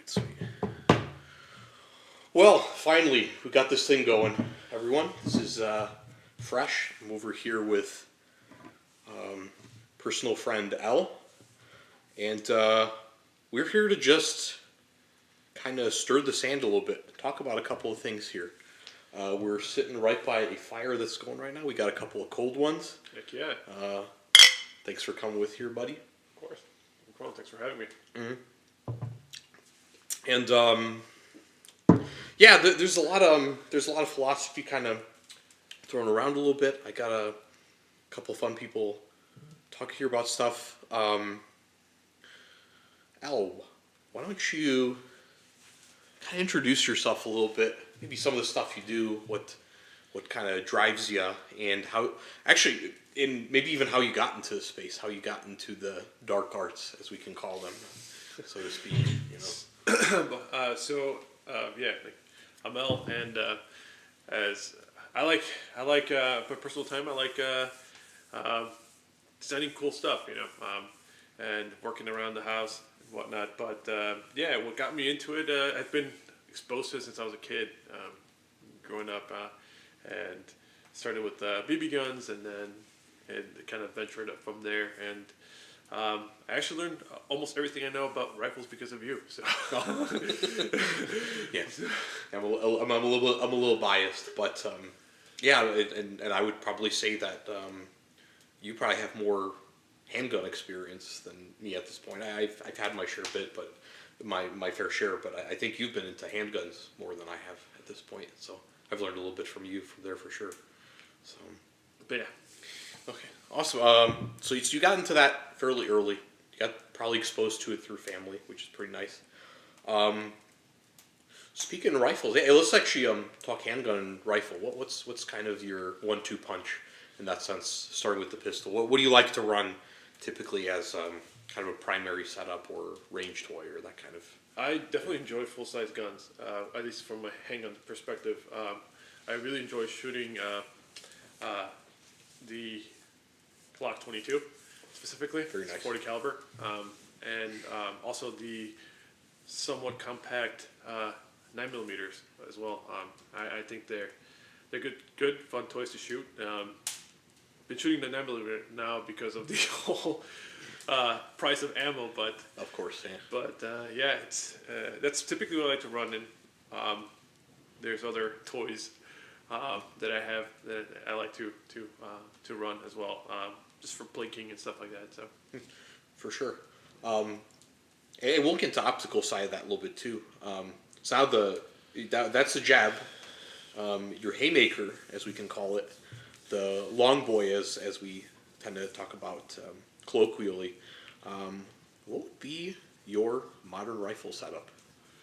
Sweet. Well, finally, we got this thing going, everyone. This is fresh. I'm over here with personal friend Elle, and we're here to just kind of stir the sand a little bit, talk about a couple of things here. We're sitting right by a fire that's going right now. We got a couple of cold ones. Heck yeah. Thanks for coming with here, buddy. Of course. No problem. Thanks for having me. Mm-hmm. And yeah, there's a lot of philosophy kind of thrown around a little bit. I got a couple fun people talking here about stuff. Al, why don't you kind of introduce yourself a little bit? Maybe some of the stuff you do, what kind of drives you, and how actually, in maybe even how you got into the space, how you got into the dark arts, as we can call them, so to speak. You know. Yeah, like, I'm Al, and as I like for personal time, I like designing cool stuff, you know, and working around the house and whatnot. But yeah, what got me into it, I've been exposed to it since I was a kid, growing up, and started with BB guns, and then it kind of ventured up from there. And I actually learned almost everything I know about rifles because of you. So yeah, I'm a little biased, but yeah, and I would probably say that you probably have more handgun experience than me at this point. I've had my share bit, but my fair share, but I think you've been into handguns more than I have at this point. So I've learned a little bit from you from there for sure. So, but yeah. Okay, awesome. So you got into that fairly early. You got probably exposed to it through family, which is pretty nice. Speaking of rifles, hey, let's actually talk handgun and rifle. What's kind of your 1-2 punch in that sense? Starting with the pistol, what do you like to run typically as kind of a primary setup or range toy or that kind of? I definitely enjoy full-size guns, at least from a handgun perspective. I really enjoy shooting the Glock 22 specifically. Very nice. 40 caliber, and also the somewhat compact 9mm as well. I think they're good fun toys to shoot. Been shooting the 9mm now because of the whole price of ammo, but of course, yeah. But yeah, it's that's typically what I like to run. And there's other toys that I have that I like to run as well, just for blinking and stuff like that. So for sure, and we'll get into optical side of that a little bit too. So now that's the jab. Your haymaker, as we can call it, the long boy, as we tend to talk about colloquially. What would be your modern rifle setup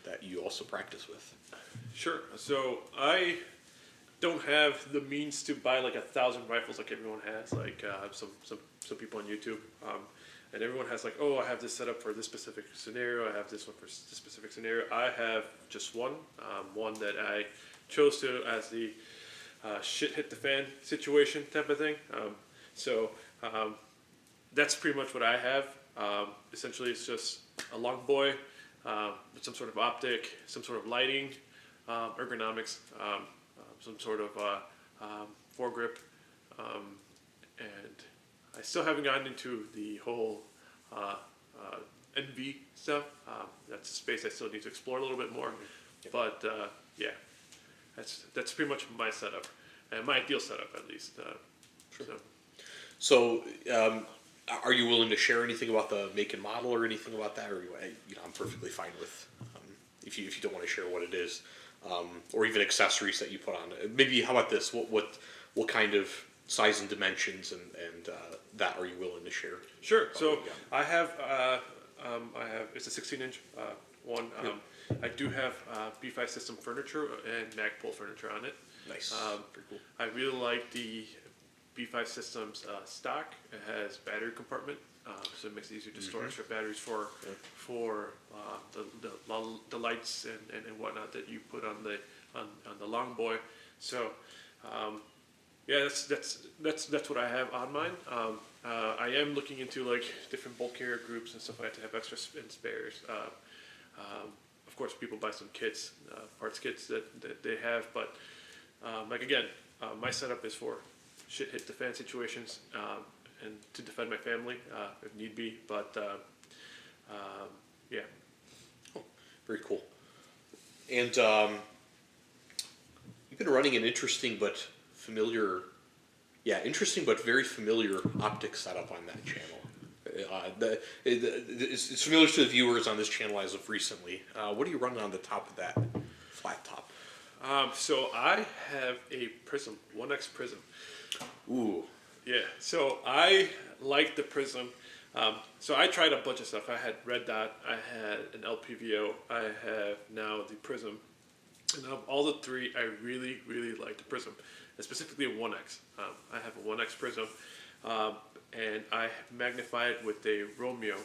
that you also practice with? Sure. So I don't have the means to buy like 1,000 rifles like everyone has. Like some people on YouTube, and everyone has like, oh, I have this set up for this specific scenario. I have this one for this specific scenario. I have just one that I chose to as the shit hit the fan situation type of thing. That's pretty much what I have. Essentially, it's just a long boy with some sort of optic, some sort of lighting, ergonomics, some sort of foregrip, and I still haven't gotten into the whole NV stuff. That's a space I still need to explore a little bit more. Yep. But yeah, that's pretty much my setup, and my ideal setup at least. Sure. So are you willing to share anything about the make and model or anything about that, or I'm perfectly fine with if you don't want to share what it is, or even accessories that you put on it. Maybe how about this? What kind of size and dimensions and that are you willing to share? Sure. So I have it's a 16-inch one. I do have B5 system furniture and Magpul furniture on it. Nice. Pretty cool. I really like the B5 Systems stock. It has battery compartment, so it makes it easier to store extra batteries for the lights and whatnot that you put on the long boy. So yeah, that's what I have on mine. I am looking into like different bulk carrier groups and stuff like that to have extra spares. of course, people buy some kits, parts kits that they have, but like again, my setup is for shit hit the fan situations and to defend my family if need be. But yeah. Oh, very cool. And you've been running an interesting but very familiar optic setup on that channel. It's familiar to the viewers on this channel as of recently. What are you running on the top of that flat top? So I have a Prism, 1X Prism. Ooh. Yeah, so I like the Prism. So I tried a bunch of stuff. I had Red Dot, I had an LPVO, I have now the Prism. And of all the three, I really, really like the Prism, and specifically a 1X. I have a 1X Prism, and I magnify it with a Romeo,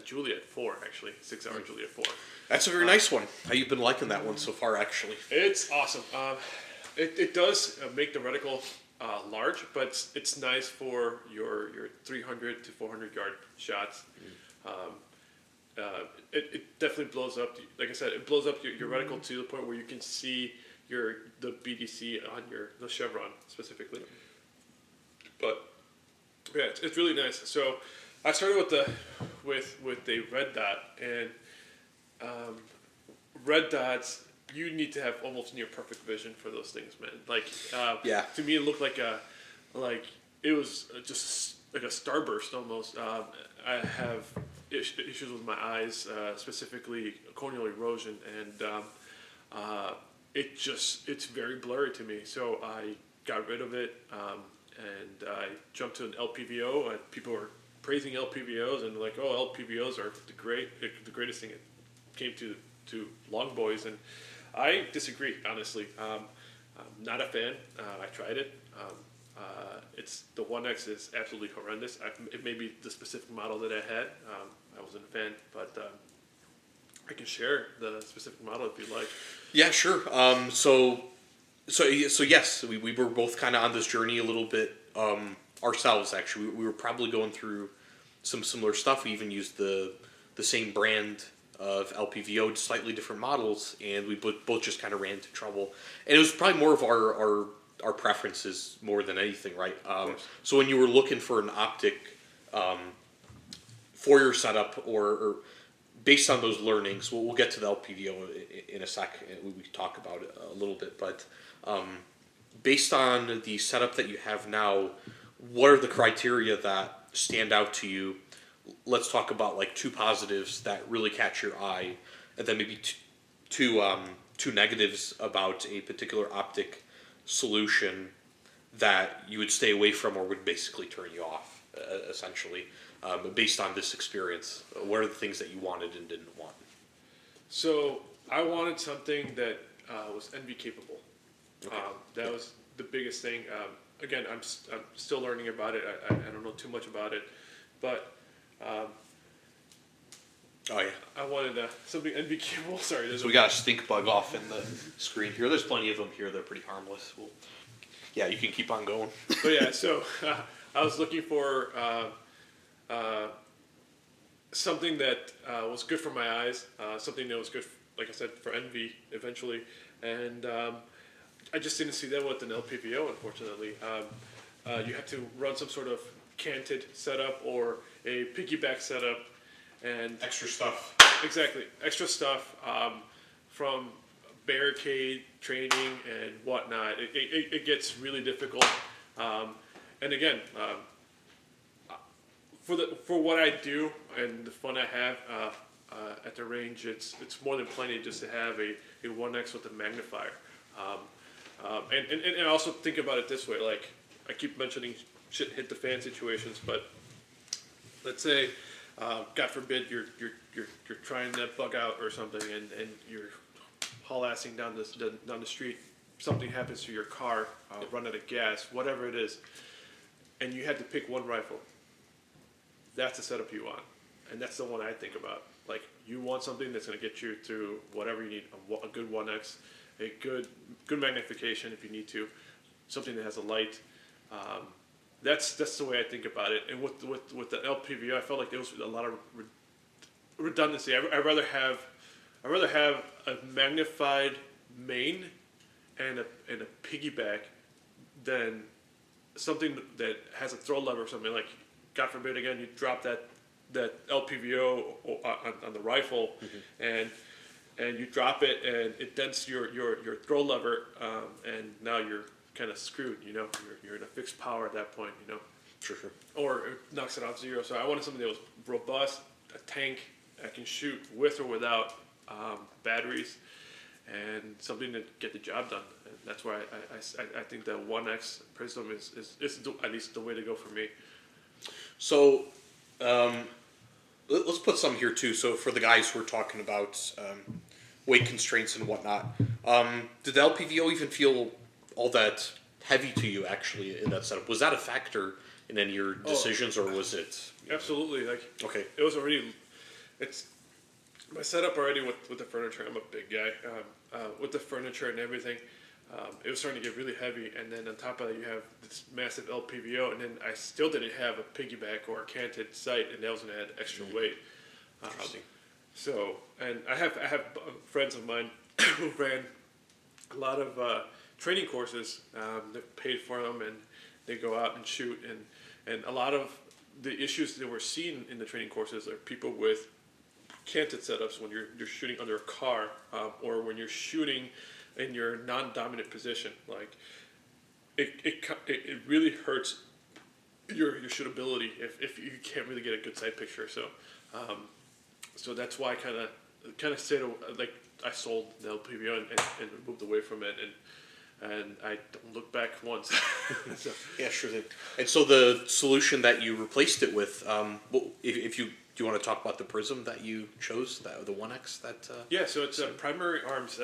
Juliet 4, actually, 6-hour Juliet 4. That's a very nice one. How you've been liking that one so far, actually? It's awesome. It does make the reticle large, but it's nice for your 300 to 400 yard shots. It definitely blows up. Like I said, it blows up your reticle to the point where you can see the BDC on the chevron specifically. But yeah, it's really nice. So I started with the red dot, and red dots, you need to have almost near perfect vision for those things, man. Like to me, it looked like it was just like a starburst almost. I have issues with my eyes, specifically corneal erosion, and it's very blurry to me. So I got rid of it, and I jumped to an LPVO. And people were praising LPVOs and like, oh, LPVOs are the greatest thing it came to long boys, and I disagree, honestly. I'm not a fan. I tried it. It's the 1X is absolutely horrendous. It may be the specific model that I had. I wasn't a fan, but I can share the specific model if you'd like. Yeah, sure. So yes, we were both kind of on this journey a little bit ourselves. Actually, we were probably going through some similar stuff. We even used the same brand of LPVO, slightly different models, and we both just kind of ran into trouble. And it was probably more of our preferences more than anything, right? So when you were looking for an optic for your setup, or based on those learnings, we'll get to the LPVO in a sec. We can talk about it a little bit, but based on the setup that you have now, what are the criteria that stand out to you? Let's talk about like two positives that really catch your eye, and then maybe two negatives about a particular optic solution that you would stay away from or would basically turn you off, essentially, based on this experience. What are the things that you wanted and didn't want? So I wanted something that was NV capable. Okay. That was the biggest thing. Again, I'm still learning about it. I don't know too much about it, but I wanted something NV capable. Sorry, so we got a stink bug off in the screen here. There's plenty of them here. They're pretty harmless. Yeah, you can keep on going. But yeah, so I was looking for something that was good for my eyes, something that was good, like I said, for NV eventually, and I just didn't see that with an LPVO, unfortunately. You have to run some sort of canted setup or a piggyback setup, and extra stuff. Exactly, extra stuff from barricade training and whatnot. It gets really difficult, and again, for what I do and the fun I have at the range, it's more than plenty just to have a 1X with a magnifier. And also think about it this way, like I keep mentioning shit hit the fan situations, but let's say, God forbid, you're trying to bug out or something, and you're haul-assing down the street, something happens to your car, run out of gas, whatever it is, and you had to pick one rifle. That's the setup you want, and that's the one I think about. Like, you want something that's going to get you through whatever you need, a good 1X, a good magnification if you need to, something that has a light. That's the way I think about it. And with the LPVO, I felt like there was a lot of redundancy. I'd rather have a magnified main and a piggyback than something that has a throw lever or something. Like, God forbid, again, you drop that LPVO on the rifle, and you drop it, and it dents your throw lever, and now you're kind of screwed. You're in a fixed power at that point. Sure. Or it knocks it off zero. So I wanted something that was robust, a tank that can shoot with or without batteries, and something to get the job done. And that's why I think that 1X Prism is at least the way to go for me. So let's put some here too. So for the guys who are talking about weight constraints and whatnot, did the LPVO even feel all that heavy to you actually in that setup? Was that a factor in any of your decisions, or was it? Absolutely. Okay. It was already. It's my setup already with the furniture. I'm a big guy. With the furniture and everything, it was starting to get really heavy. And then on top of that, you have this massive LPVO, and then I still didn't have a piggyback or a canted sight, and that was going to add extra weight. Interesting. So, and I have friends of mine who ran a lot of training courses. They paid for them, and they go out and shoot. And a lot of the issues that we're seeing in the training courses are people with canted setups when you're shooting under a car, or when you're shooting in your non-dominant position. Like, it really hurts your shootability if you can't really get a good sight picture. So that's why I kind of said, like, I sold the LPVO and moved away from it, and I don't look back once. So. Yeah, sure thing. And so the solution that you replaced it with, if you do you want to talk about the Prism that you chose, the 1X that? Yeah, so it's a primary arms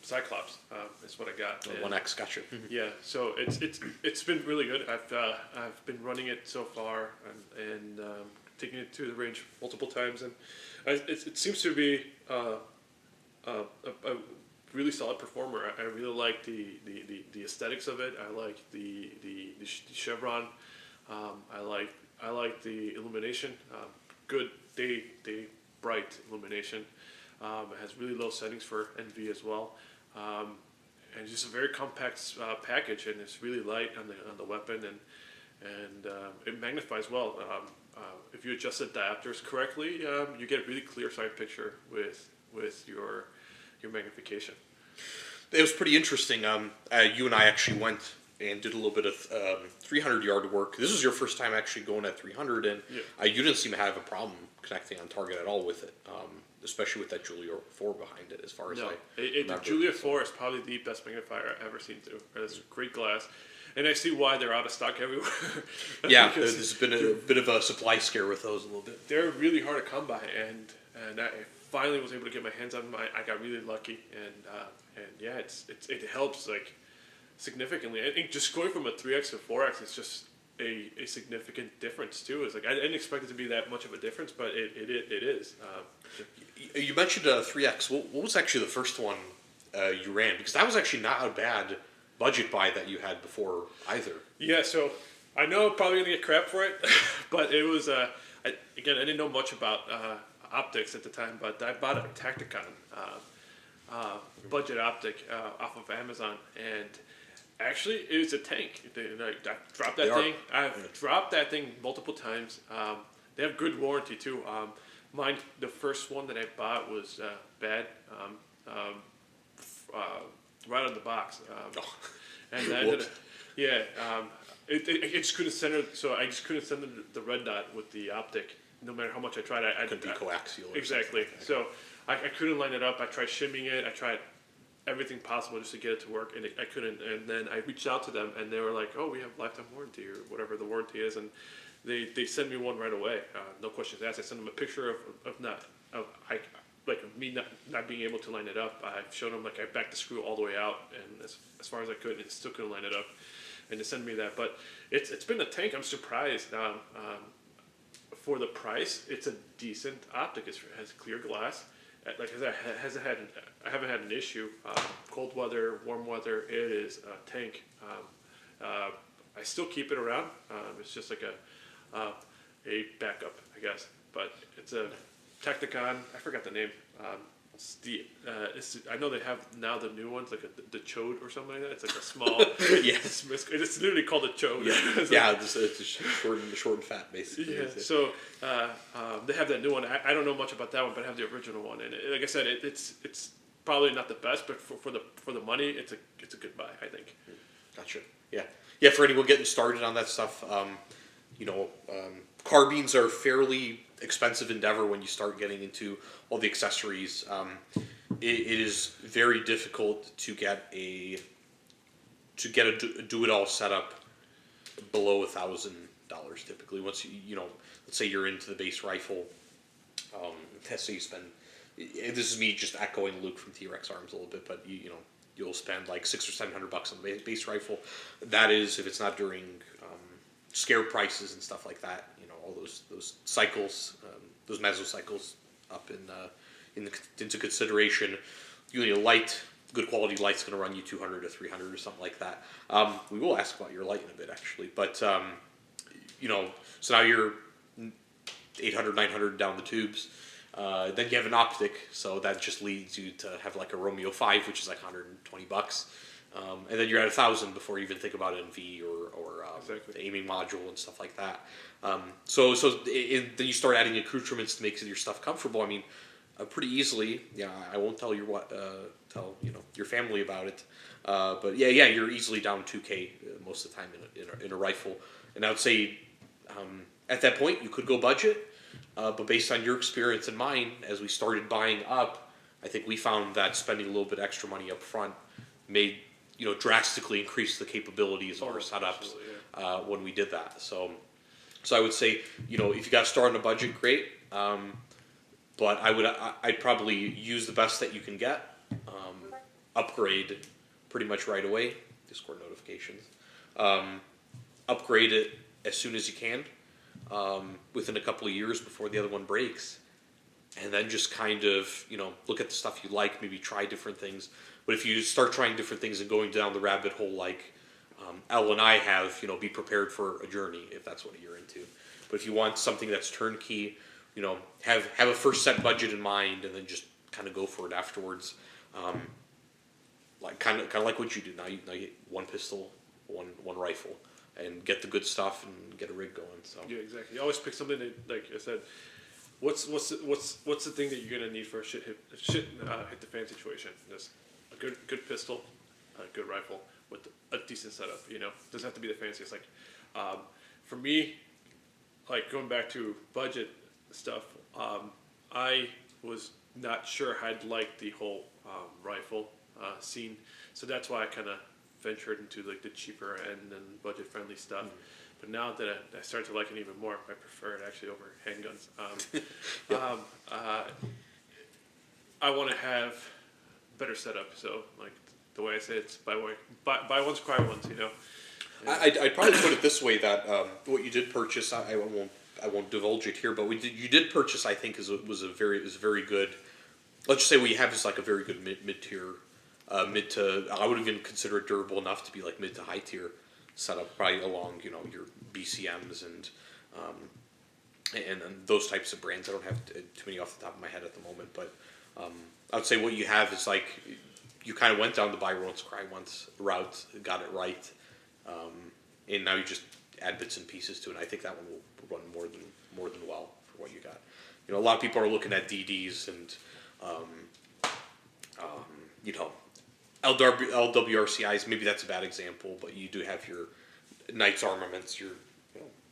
Cyclops is what I got. The 1X, gotcha. Yeah, so it's been really good. I've been running it so far and taking it to the range multiple times, and it seems to be a really solid performer. I really like the aesthetics of it. I like the chevron. I like the illumination. Good day bright illumination. It has really low settings for NV as well. And it's just a very compact package, and it's really light on the weapon, and it magnifies well. If you adjust the diopters correctly, you get a really clear sight picture with your magnification. It was pretty interesting. You and I actually went and did a little bit of 300-yard work. This was your first time actually going at 300, and you didn't seem to have a problem connecting on target at all with it, especially with that Julia 4 behind it, as far as I remember. The Julia 4 is probably the best magnifier I've ever seen, too. It's great glass. And I see why they're out of stock everywhere. Yeah, there's been a bit of a supply scare with those a little bit. They're really hard to come by, and I finally was able to get my hands on mine. I got really lucky, and yeah, it helps like significantly. I think just going from a 3X to 4X is just a significant difference too. It's like I didn't expect it to be that much of a difference, but it is. You mentioned 3X. What was actually the first one you ran? Because that was actually not a bad budget buy that you had before either. Yeah, so I know I'm probably gonna get crap for it, but it was I didn't know much about optics at the time, but I bought a Tacticon budget optic off of Amazon, and actually it was a tank. I dropped that thing. I've dropped that thing multiple times. They have good warranty too. Mine, the first one that I bought was bad. Right out of the box. And I ended up, it just couldn't send so I just couldn't send the red dot with the optic, no matter how much I tried. I couldn't be coaxial. Exactly. So I couldn't line it up. I tried shimming it. I tried everything possible just to get it to work, and I couldn't. And then I reached out to them, and they were like, "Oh, we have lifetime warranty or whatever the warranty is," and they sent me one right away. No questions asked. I sent them a picture of me not being able to line it up. I showed them, like, I backed the screw all the way out, and as far as I could, it still couldn't line it up. And they sent me that. But it's been a tank. I'm surprised. For the price, it's a decent optic. It has clear glass. Like I haven't had an issue. Cold weather, warm weather, it is a tank. I still keep it around. It's just like a backup, I guess. But it's a Tacticon. I forgot the name. I know they have now the new ones like the Chode or something like that. It's like a small. Yes. It's literally called a Chode. Yeah, it's short and fat basically. Yeah. So they have that new one. I don't know much about that one, but I have the original one. And like I said, it's probably not the best, but for the money, it's a good buy, I think. Gotcha. Yeah. Yeah. For anyone getting started on that stuff, carbines are fairly expensive endeavor when you start getting into all the accessories. It is very difficult to get a do-it-all setup below $1,000 typically. Once let's say you're into the base rifle, so you spend. This is me just echoing Luke from T-Rex Arms a little bit, but you'll spend like $600 or $700 on the base rifle. That is if it's not during scare prices and stuff like that. All those cycles, those mesocycles up into consideration. Good quality light's going to run you $200 to $300 or something like that. We will ask about your light in a bit actually, but so now you're 800, 900 down the tubes. Then you have an optic, so that just leads you to have like a Romeo 5, which is like $120. And then you're at 1,000 before you even think about NV or Exactly. the aiming module and stuff like that. So then you start adding accoutrements to make your stuff comfortable. I mean, pretty easily. Yeah, I won't tell your your family about it. But yeah, you're easily down 2K most of the time in a rifle. And I would say at that point you could go budget. But based on your experience and mine, as we started buying up, I think we found that spending a little bit extra money up front made drastically increase the capabilities of our setups when we did that. So I would say if you got to start on a budget, great. But I'd probably use the best that you can get. Upgrade pretty much right away. Discord notifications. Upgrade it as soon as you can. Within a couple of years before the other one breaks, and then just kind of look at the stuff you like, maybe try different things. But if you start trying different things and going down the rabbit hole like Elle and I have, be prepared for a journey if that's what you're into. But if you want something that's turnkey, have a first set budget in mind and then just kind of go for it afterwards. Like kind of like what you do now. You get one pistol, one rifle, and get the good stuff and get a rig going. So yeah, exactly. You always pick something that, like I said, what's the thing that you're gonna need for a hit the fan situation? Just a good pistol, a good rifle with a decent setup. Doesn't have to be the fanciest. Like for me, like going back to budget stuff, I was not sure I'd like the whole rifle scene, so that's why I kind of ventured into like the cheaper end and budget friendly stuff. But now that I start to like it even more, I prefer it actually over handguns. I want to have better setup, so like the way I say it's buy ones, cry ones. I'd probably put it this way that what you did purchase, I won't divulge it here, but you did purchase, I think, was very good. Let's just say what you have is like a very good mid tier, mid to, I would even consider it durable enough to be like mid to high tier setup, probably along your BCMs and those types of brands. I don't have too many off the top of my head at the moment, but I would say what you have is like you kind of went down the buy once, cry once route, got it right, and now you just add bits and pieces to it. And I think that one will run more than well for what you got. A lot of people are looking at DDs and LWRCIs. Maybe that's a bad example, but you do have your Knights armaments, your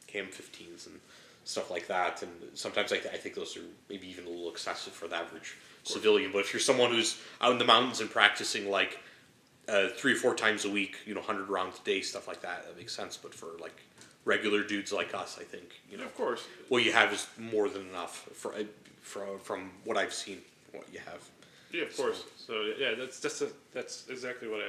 Cam 15s and stuff like that. And sometimes I think those are maybe even a little excessive for the average civilian. But if you're someone who's out in the mountains and practicing like 3 or 4 times a week, 100 rounds a day, stuff like that makes sense. But for like regular dudes like us, I think of course, what you have is more than enough from what I've seen. What you have. Yeah, of course. So yeah, that's exactly what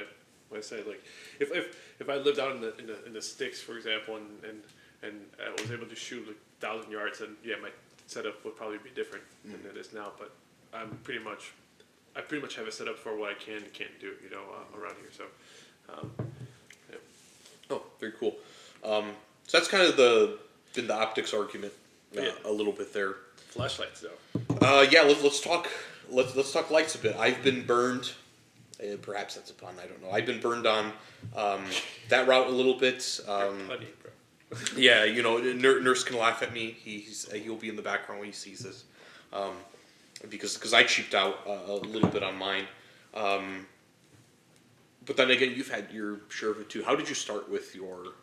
I say. Like if I lived out in the sticks, for example, and I was able to shoot like 1,000 yards, then yeah, my setup would probably be different than it is now. But I pretty much have a setup for what I can and can't do, around here. So yeah. Oh, very cool. So that's kind of been the optics argument a little bit there. Flashlights, though. Yeah, let's talk. Let's talk lights a bit. I've been burned. Perhaps that's a pun. I don't know. I've been burned on that route a little bit. Punny, bro. Yeah, nurse can laugh at me. He'll be in the background when he sees this, because I cheaped out a little bit on mine. But then again, you've had your share of it too. How did you start with your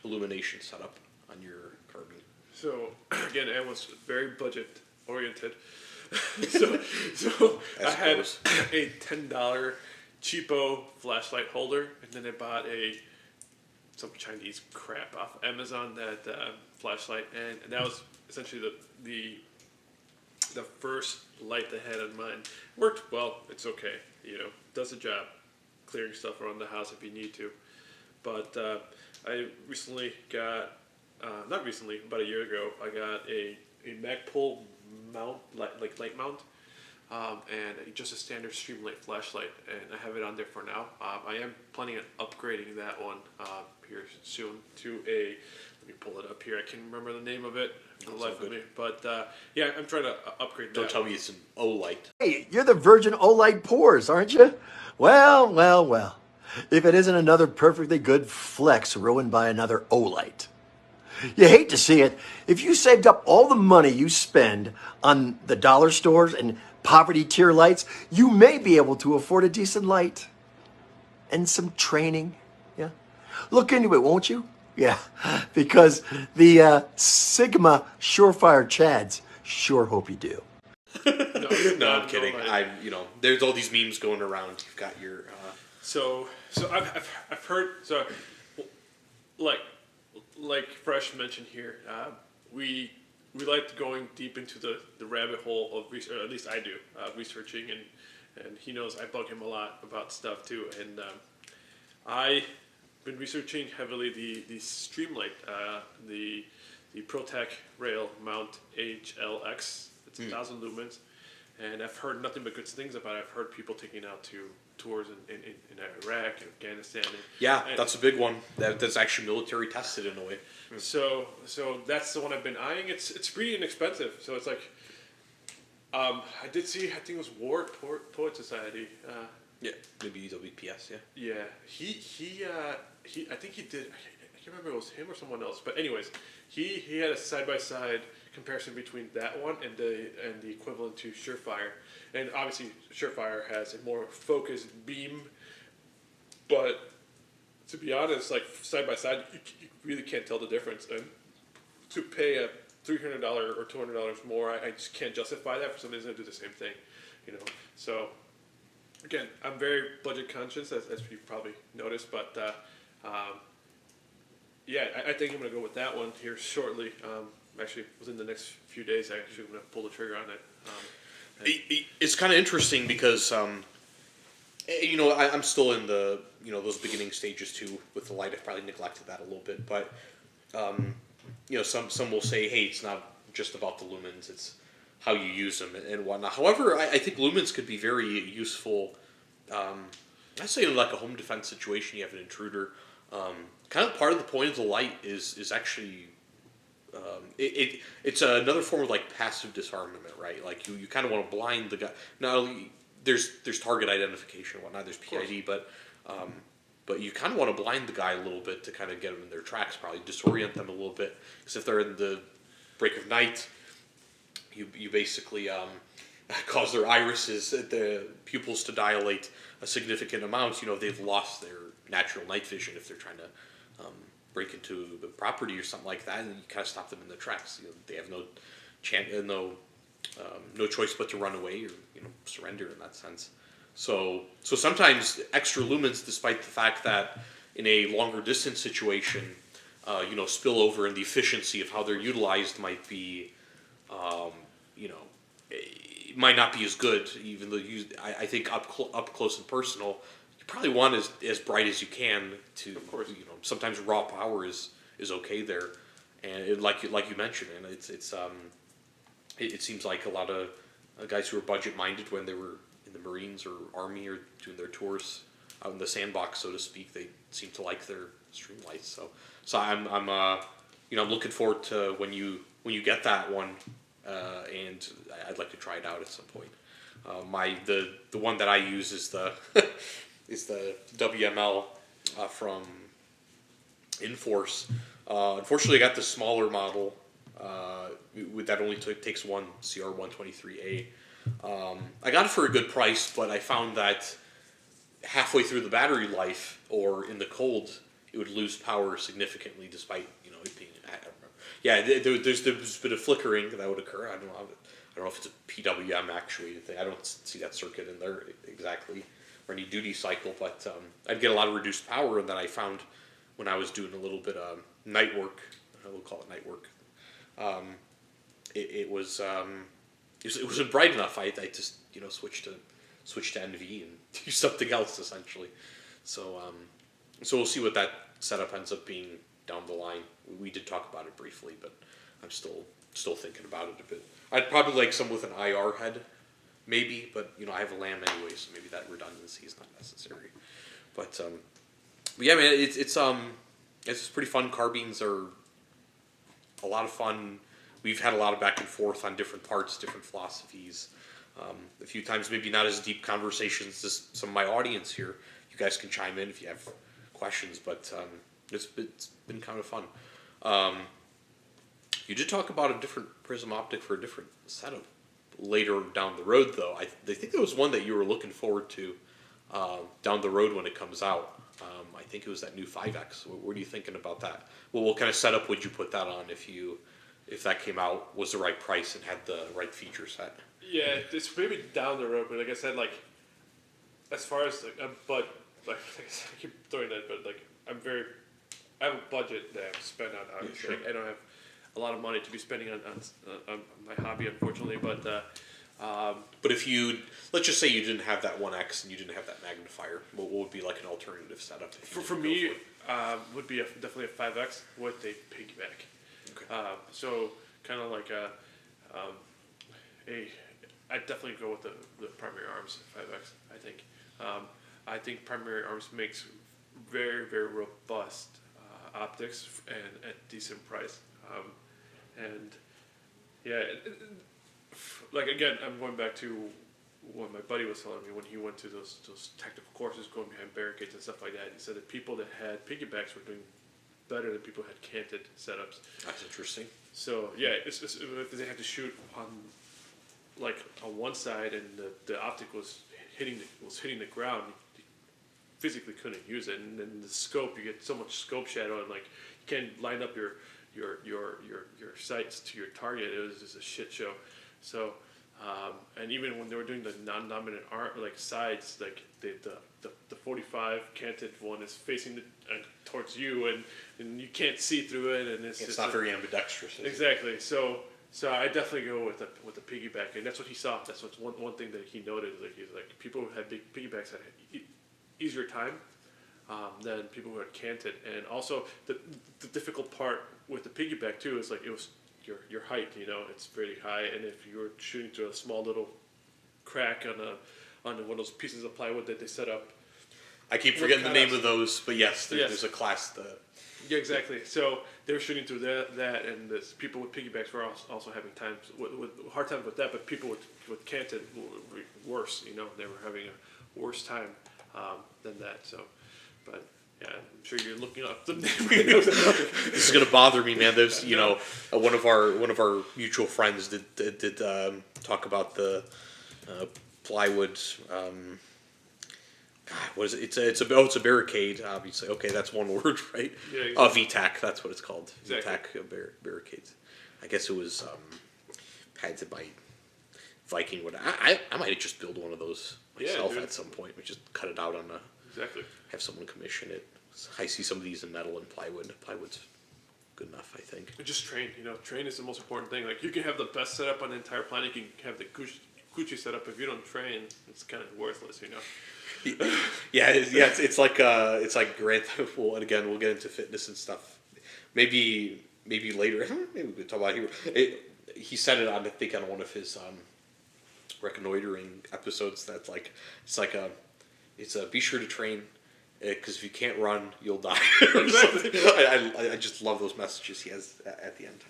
illumination setup on your carbine? So again, I was very budget oriented. so I had a $10 cheapo flashlight holder, and then I bought some Chinese crap off Amazon, that flashlight, and that was essentially the first light they had on mine. Worked well. It's okay. Does the job, clearing stuff around the house if you need to. But I recently got, not recently, about a year ago, I got a Magpul mount, light mount, and just a standard Streamlight flashlight, and I have it on there for now. I am planning on upgrading that one here soon to let me pull it up here. I can't remember the name of it for the life of me, but yeah, I'm trying to upgrade that. Don't tell me it's an O-light. Hey, you're the Virgin Olight Pours, aren't you? Well, well, well. If it isn't another perfectly good flex ruined by another Olight. You hate to see it. If you saved up all the money you spend on the dollar stores and poverty tier lights, you may be able to afford a decent light. And some training. Yeah. Look into it, won't you? Yeah. Because the Sigma Surefire Chads sure hope you do. No, I'm kidding. There's all these memes going around. You've got your. So I've heard, like Fresh mentioned here, we like going deep into the rabbit hole of research, or at least I do, researching, and he knows I bug him a lot about stuff too, and I've been researching heavily the Streamlight, the ProTech Rail Mount HLX. It's 1,000 lumens, and I've heard nothing but good things about it. I've heard people taking out to tours in Iraq and Afghanistan. That's a big one. That's actually military tested in a way. So that's the one I've been eyeing. It's pretty inexpensive. So it's like, I did see, I think it was War Poet Society. Yeah, maybe WPS. Yeah. Yeah, he I think he did. I can't remember if it was him or someone else. But anyways, he had a side-by-side comparison between that one and the equivalent to Surefire. And obviously, Surefire has a more focused beam, but to be honest, like side by side, you really can't tell the difference. And to pay a $300 or $200 more, I just can't justify that for something that's going to do the same thing, So again, I'm very budget conscious, as you probably noticed, but yeah, I think I'm going to go with that one here shortly. Actually, within the next few days, I'm going to pull the trigger on it. It's kind of interesting because, I'm still in the, those beginning stages too with the light. I've probably neglected that a little bit, but, some will say, hey, it's not just about the lumens, it's how you use them and whatnot. However, I think lumens could be very useful. I'd say in like a home defense situation, you have an intruder. Kind of part of the point of the light is actually, it's another form of like passive disarmament, right? Like you kind of want to blind the guy. Not only there's target identification and whatnot, there's PID, but you kind of want to blind the guy a little bit to kind of get them in their tracks, probably disorient them a little bit. Because if they're in the break of night, you basically cause their irises, the pupils to dilate a significant amount. They've lost their natural night vision if they're trying to break into the property or something like that, and you kind of stop them in their tracks. They have no choice but to run away or surrender in that sense. So sometimes extra lumens, despite the fact that in a longer distance situation, spill over in the efficiency of how they're utilized might be, it might not be as good. Even though I think up close and personal, you probably want as bright as you can to. Of course, sometimes raw power is okay there, and like you mentioned, and it seems like a lot of guys who are budget minded when they were in the Marines or Army or doing their tours out in the sandbox, so to speak, they seem to like their stream lights. So I'm I'm looking forward to when you get that one, and I'd like to try it out at some point. The one that I use is the is the WML from Inforce. Unfortunately, I got the smaller model. That only takes one CR123A. I got it for a good price, but I found that halfway through the battery life or in the cold, it would lose power significantly, despite it being. I don't remember. Yeah, there's a bit of flickering that would occur. I don't know if it's a PWM actuated thing. I don't see that circuit in there exactly, or any duty cycle. But I'd get a lot of reduced power, and then I found when I was doing a little bit of night work, we'll call it night work. It wasn't bright enough. I just switch to NV and do something else essentially. So we'll see what that setup ends up being down the line. We did talk about it briefly, but I'm still thinking about it a bit. I'd probably like some with an IR head, maybe, but I have a lamb anyway, so maybe that redundancy is not necessary. But yeah, man, it's pretty fun. Carbines are a lot of fun. We've had a lot of back and forth on different parts, different philosophies. A few times, maybe not as deep conversations as some of my audience here. You guys can chime in if you have questions, but it's been kind of fun. You did talk about a different prism optic for a different setup later down the road, though. I think there was one that you were looking forward to down the road when it comes out. I think it was that new 5X. What are you thinking about that? Well, what kind of setup would you put that on if that came out, was the right price, and had the right feature set? Yeah, it's maybe down the road, but like I said, as far as I keep throwing that, but I have a budget that I have to spend on. Obviously, Sure. I don't have a lot of money to be spending on my hobby, unfortunately. But But let's just say you didn't have that 1X and you didn't have that magnifier, what would be like an alternative setup? for me, would be definitely a 5X with a piggyback. Okay. So kind of like I'd definitely go with the primary arms 5X. I think primary arms makes very, very robust optics and at decent price. And yeah, again, I'm going back to what my buddy was telling me when he went to those technical courses, going behind barricades and stuff like that. He said that people that had piggybacks were doing better than people who had canted setups. That's interesting. So yeah, it's if they had to shoot on one side and the optic was hitting the ground, you physically couldn't use it. And then the scope, you get so much scope shadow, and you can't line up your sights to your target. It was just a shit show. So and even when they were doing the non-dominant sides, the 45 canted one is facing towards you, and you can't see through it, and it's not very ambidextrous. Exactly. So I definitely go with the piggyback, and that's what he saw. That's what's one thing that he noted. He's like, people who had big piggybacks had easier time than people who had canted, and also the difficult part with the piggyback too is it was your height. It's pretty high, and if you were shooting through a small little crack on one of those pieces of plywood that they set up. I keep forgetting the name of those, but yes, there's a class that. Yeah, exactly. So they were shooting through that, and people with piggybacks were also having hard times with that. But people with canted were worse. They were having a worse time than that. So, but yeah, I'm sure you're looking up the name. This is gonna bother me, man. There's one of our mutual friends did talk about the plywood. What is it? It's a barricade, obviously. Okay, that's one word, right? Yeah, exactly. VTAC, that's what it's called. Exactly. VTAC barricades. I guess it was patented by Viking. I might have just built one of those myself at some point. We just cut it out on have someone commission it. I see some of these in metal and plywood. Plywood's good enough, I think. And just train. Train is the most important thing. You can have the best setup on the entire planet. You can have the Gucci setup. If you don't train, it's kind of worthless. It's like Grand Theft. Well, and again, we'll get into fitness and stuff. Maybe later. Maybe we could talk about it. He said it on one of his reconnoitering episodes. That's be sure to train, because if you can't run, you'll die. Exactly. I just love those messages he has at the end.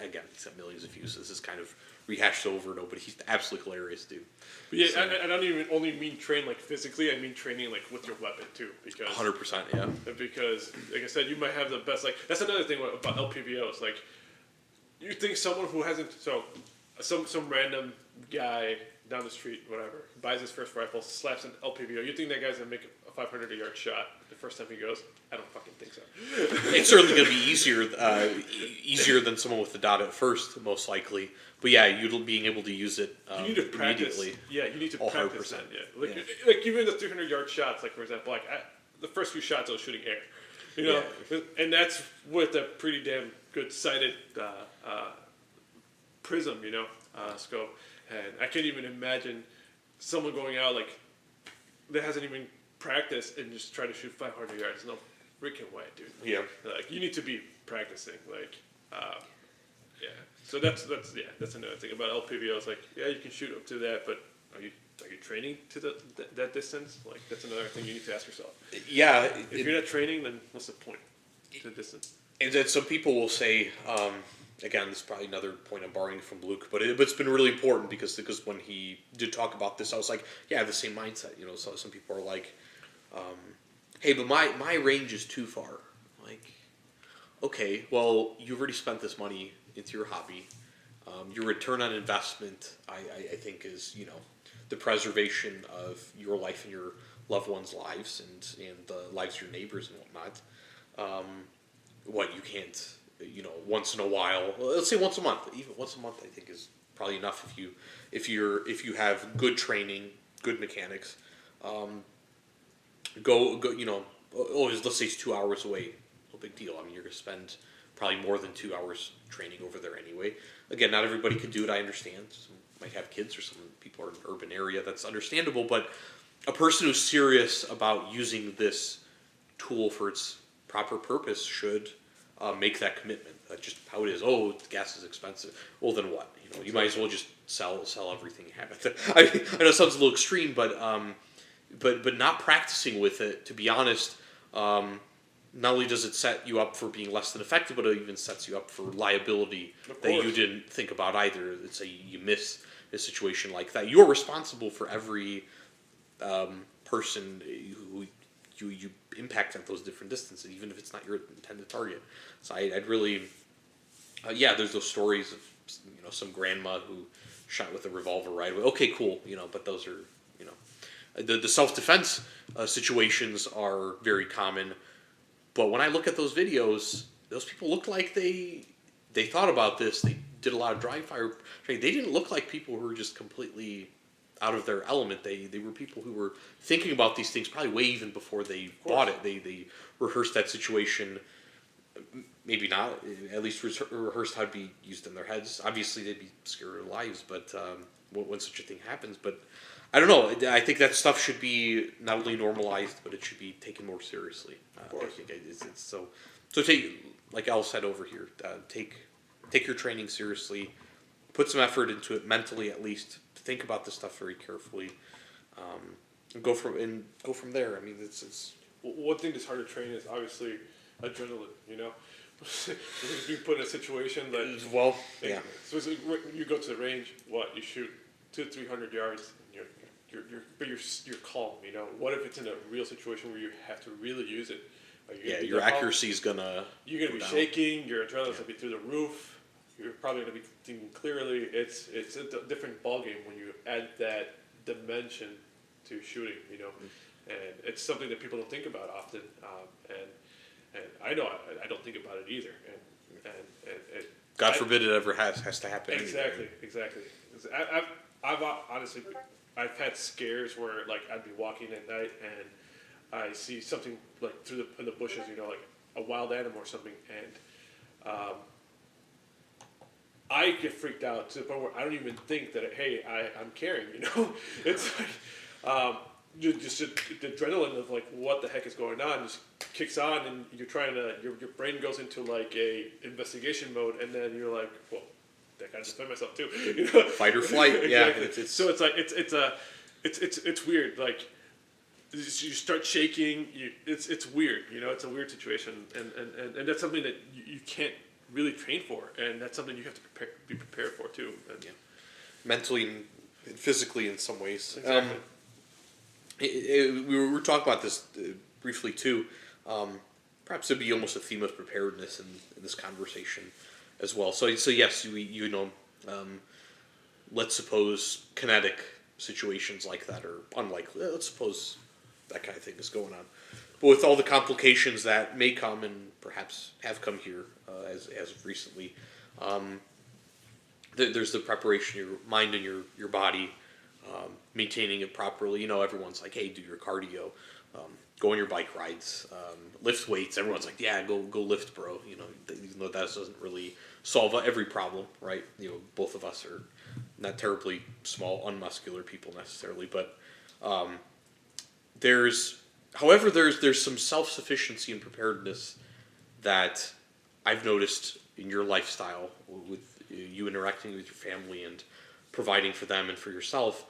Again, he's got millions of views. This is kind of rehashed over and over, but he's absolutely hilarious, dude. But yeah, So, I don't even only mean train like physically. I mean training like with your weapon too, because 100%, yeah. because like I said, you might have the best. Like that's another thing about LPVOs. Like you think someone who hasn't some random guy down the street, whatever, buys his first rifle, slaps an LPVO. You think that guy's gonna make a 500-yard shot the first time he goes? I don't fucking think so. It's certainly going to be easier than someone with the dot at first, most likely. But yeah, you being able to use it You need to practice. immediately. Yeah, you need to practice 100%. that. Yeah, like even the 300-yard shots. Like for example, the first few shots I was shooting air, you know, and that's with a pretty damn good sighted prism, you know, scope. And I can't even imagine someone going out like that hasn't even practiced and just try to shoot 500 yards. No freaking way, dude. Yeah. Like you need to be practicing. Like, yeah. So that's another thing about LPVOs. Like, yeah, you can shoot up to that, but are you training to that distance? Like, that's another thing you need to ask yourself. Yeah. If you're not training, then what's the point to the distance? And then some people will say, again, this is probably another point I'm borrowing from Luke, but it's been really important because when he did talk about this, I was like, yeah, I have the same mindset. You know, so some people are like, hey, but my range is too far. Like, okay, well, you've already spent this money into your hobby. Your return on investment, I think, is, you know, the preservation of your life and your loved ones' lives and the lives of your neighbors and whatnot. What you can't, you know, once in a while, let's say once a month. Even once a month, I think, is probably enough if you have good training, good mechanics. Go, you know, let's say it's 2 hours away. No big deal. I mean, you're going to spend probably more than 2 hours training over there anyway. Again, not everybody can do it, I understand. Some might have kids or some people are in an urban area. That's understandable. But a person who's serious about using this tool for its proper purpose should make that commitment. That's just how it is. Oh, gas is expensive. Well, then what? You know, you might as well just sell everything you have. I know it sounds a little extreme, but not practicing with it, to be honest, not only does it set you up for being less than effective, but it even sets you up for liability that you didn't think about either. Let's say you miss a situation like that. You're responsible for every person who you impact at those different distances, even if it's not your intended target. So I'd really, there's those stories of, you know, some grandma who shot with a revolver right away. Okay, cool, you know, but those are, you know, the self-defense situations are very common. But when I look at those videos, those people look like they thought about this. They did a lot of dry fire training. They didn't look like people who were just completely out of their element. They were people who were thinking about these things probably way even before they bought it. They rehearsed that situation, maybe not, at least rehearsed how it'd be used in their heads. Obviously, they'd be scared of their lives, but when such a thing happens. But I don't know. I think that stuff should be not only normalized, but it should be taken more seriously. Of course. I think it's so take, like Al said over here, take your training seriously, put some effort into it mentally at least. Think about this stuff very carefully, and go from there. I mean, it's one thing that's hard to train is obviously adrenaline. You know, because being put in a situation that So you go to the range, you shoot 200-300 yards, and you're calm. You know, what if it's in a real situation where you have to really use it? Like your accuracy is gonna. You're gonna be shaking. Your adrenaline's gonna be through the roof. You're probably going to be thinking clearly. It's a different ballgame when you add that dimension to shooting, you know, and it's something that people don't think about often. And I know I don't think about it either. And God forbid it ever has to happen. Exactly. I've honestly had scares where like I'd be walking at night and I see something like in the bushes, you know, like a wild animal or something, and I get freaked out to the point where I don't even think that, hey, I'm caring, you know? It's like, just the adrenaline of like, what the heck is going on just kicks on, and you're trying to, your brain goes into like a investigation mode, and then you're like, well, I gotta defend myself too, you know? Fight or flight, exactly. Yeah. So it's like, it's weird, like, you start shaking. It's weird. It's a weird situation, and that's something that you can't really train for, and that's something you have to be prepared for too. And mentally and physically in some ways. Exactly. We were talking about this briefly too. Perhaps it'd be almost a theme of preparedness in this conversation as well. So yes, let's suppose kinetic situations like that are unlikely. Let's suppose that kind of thing is going on. But with all the complications that may come and perhaps have come here as of recently, there's the preparation of your mind and your body, maintaining it properly. Everyone's like, hey, do your cardio, go on your bike rides, lift weights. Everyone's like, yeah, go lift, bro. Even though that doesn't really solve every problem, right? Both of us are not terribly small, unmuscular people necessarily, but there's some self-sufficiency and preparedness that I've noticed in your lifestyle with you interacting with your family and providing for them and for yourself.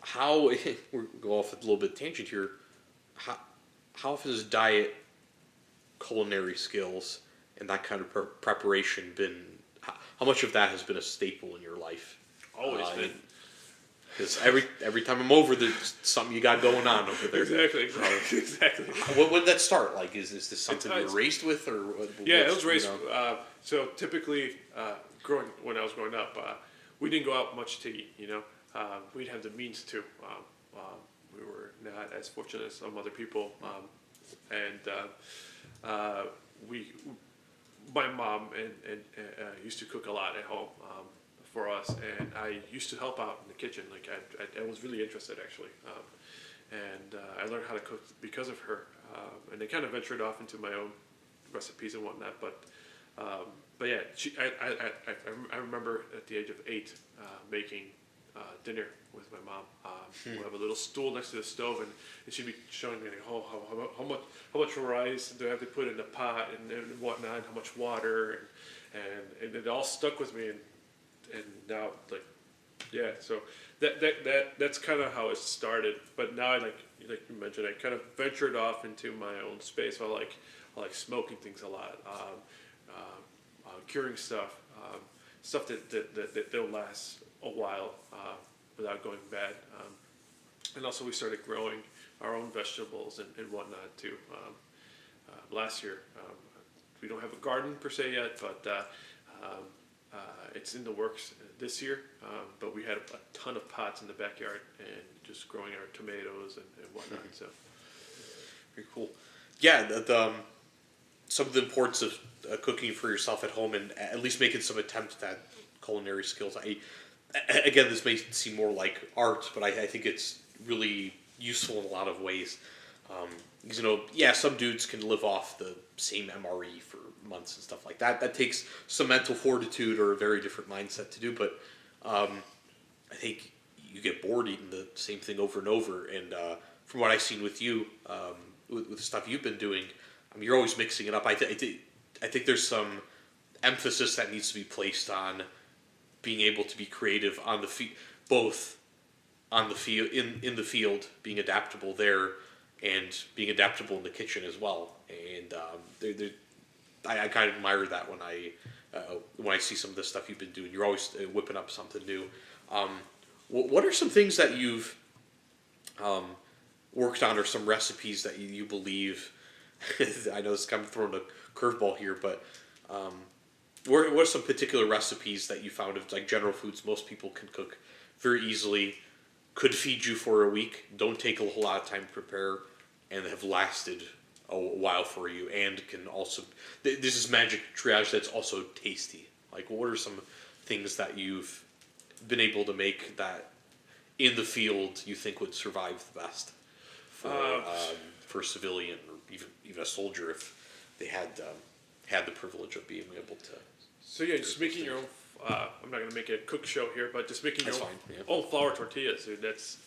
How we're go off a little bit tangent here. How often has diet, culinary skills, and that kind of preparation been? How much of that has been a staple in your life? Always been. Because every time I'm over, there's something you got going on over there. Exactly. Exactly. When did that start? Like, is this something you were raised with, or yeah, it was raised. So typically, when I was growing up, we didn't go out much to eat. We'd have the means to. We were not as fortunate as some other people, my mom and used to cook a lot at home for us, and I used to help out in the kitchen. Like I was really interested actually, and I learned how to cook because of her. And I kind of ventured off into my own recipes and whatnot. But yeah, I remember at the age of 8 making dinner with my mom. We'll have a little stool next to the stove, and she'd be showing me like, how much rice do I have to put in the pot and whatnot, how much water, and it all stuck with me, and now like yeah, so that's kind of how it started. But now like you mentioned, I kind of ventured off into my own space. So I like smoking things a lot, curing stuff that'll last a while without going bad. And also we started growing our own vegetables and whatnot too. Last year, we don't have a garden per se yet, but it's in the works this year. But we had a ton of pots in the backyard and just growing our tomatoes and whatnot. So very cool. Yeah, some of the importance of cooking for yourself at home and at least making some attempts at culinary skills. Again, this may seem more like art, but I think it's really useful in a lot of ways. Because, some dudes can live off the same MRE for months and stuff like that. That takes some mental fortitude or a very different mindset to do, but I think you get bored eating the same thing over and over. And from what I've seen with you, with the stuff you've been doing, you're always mixing it up. I think there's some emphasis that needs to be placed on being able to be creative on the both on the field in the field, being adaptable there, and being adaptable in the kitchen as well. And I kind of admire that when I see some of the stuff you've been doing. You're always whipping up something new. What are some things that you've worked on, or some recipes that you believe? I know it's kind of throwing a curveball here, but what are some particular recipes that you found of like general foods most people can cook very easily, could feed you for a week, don't take a whole lot of time to prepare, and have lasted a while for you, and can also this is magic triage that's also tasty? Like, what are some things that you've been able to make that in the field you think would survive the best for a civilian or even a soldier if they had the privilege of being able to? So yeah, just making your own. I'm not going to make a cook show here, but just making your own flour tortillas, dude. That's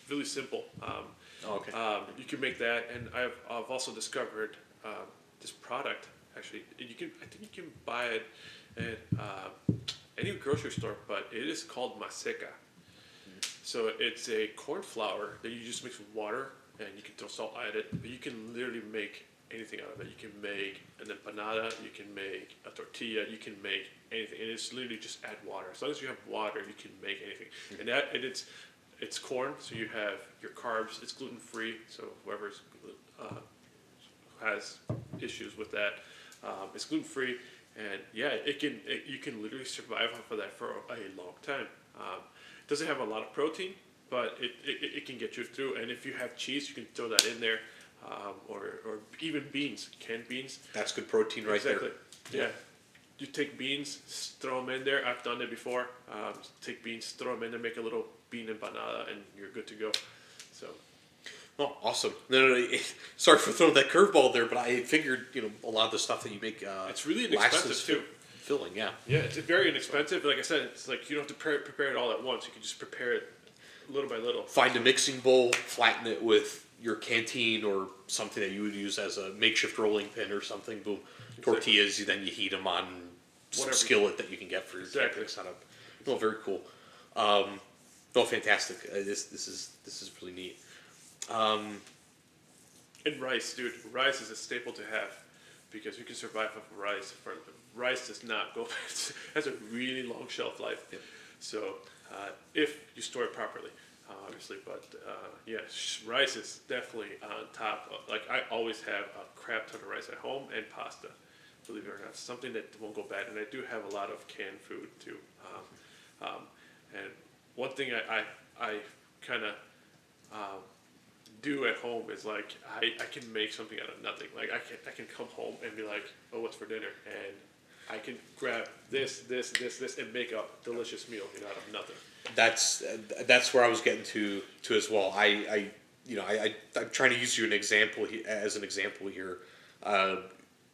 really simple. Okay. You can make that, and I've also discovered this product. Actually, I think you can buy it at any grocery store, but it is called maseca. So it's a corn flour that you just mix with water, and you can throw salt at it. But you can literally make anything out of it. You can make an empanada, you can make a tortilla, you can make anything. And it's literally just add water. As long as you have water, you can make anything. And it's corn, so you have your carbs. It's gluten free, so whoever's has issues with that, it's gluten free, and yeah, you can literally survive off of that for a long time. It doesn't have a lot of protein, but it can get you through. And if you have cheese, you can throw that in there, or even beans, canned beans. That's good protein right Exactly. there. Yeah. You take beans, throw them in there. I've done it before. Take beans, throw them in there, make a little bean empanada, and you're good to go. So. Oh, awesome! No, sorry for throwing that curveball there, but I figured a lot of the stuff that you make. It's really lasts inexpensive too. Filling, yeah. Yeah, it's very inexpensive. Like I said, it's like you don't have to prepare it all at once. You can just prepare it little by little. Find a mixing bowl, flatten it with your canteen or something that you would use as a makeshift rolling pin or something. Boom, tortillas. Then you heat them on some Whatever. skillet that you can get for your camping setup. Oh, very cool. Fantastic. This is really neat. And rice, dude. Rice is a staple to have because you can survive off of rice. Rice does not go. Has a really long shelf life. Yeah. So if you store it properly, obviously. But yeah, rice is definitely on top. Like I always have a crap ton of rice at home and pasta. Believe it or not, something that won't go bad. And I do have a lot of canned food too. And one thing I kind of do at home is like I can make something out of nothing. Like I can come home and be like, oh, what's for dinner? And I can grab this, and make a delicious meal out of nothing. That's where I was getting to as well. I'm trying to use you as an example here.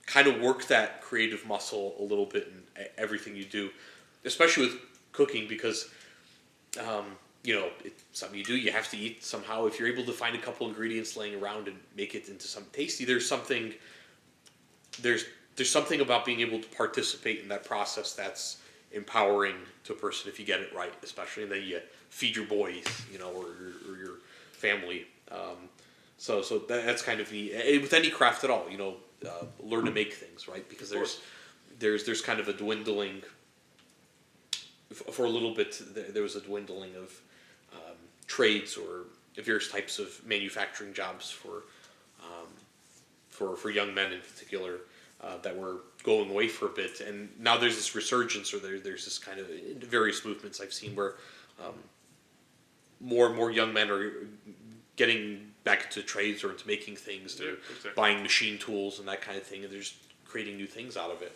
Kind of work that creative muscle a little bit in everything you do, especially with cooking because. It's something you do. You have to eat somehow. If you're able to find a couple ingredients laying around and make it into something tasty, there's something about being able to participate in that process that's empowering to a person if you get it right, especially and then you feed your boys, or your family. So that's kind of neat. With any craft at all, learn to make things right because there's kind of a dwindling. For a little bit, there was a dwindling of trades or various types of manufacturing jobs for young men in particular that were going away for a bit, and now there's this resurgence, or there's this kind of various movements I've seen where more and more young men are getting back into trades or into making things. They're buying machine tools and that kind of thing, and they're just creating new things out of it.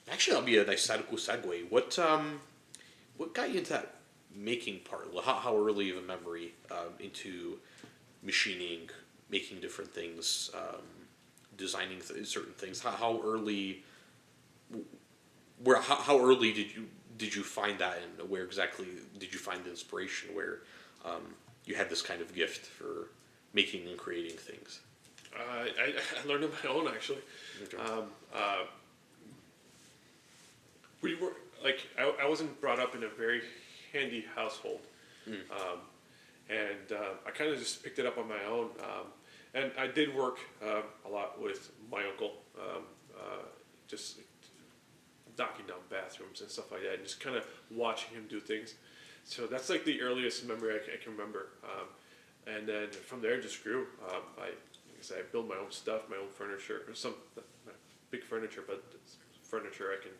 Actually, that'll be a nice segue. What got you into that making part? How early of a memory into machining, making different things, designing certain things? How early? How early did you find that, and where exactly did you find the inspiration? Where you had this kind of gift for making and creating things? I learned on my own actually. Okay. We were I wasn't brought up in a very handy household, and I kind of just picked it up on my own. And I did work a lot with my uncle, just knocking down bathrooms and stuff like that, and just kind of watching him do things. So that's like the earliest memory I can remember. And then from there, it just grew. I build my own stuff, my own furniture, or some not big furniture, but furniture I can.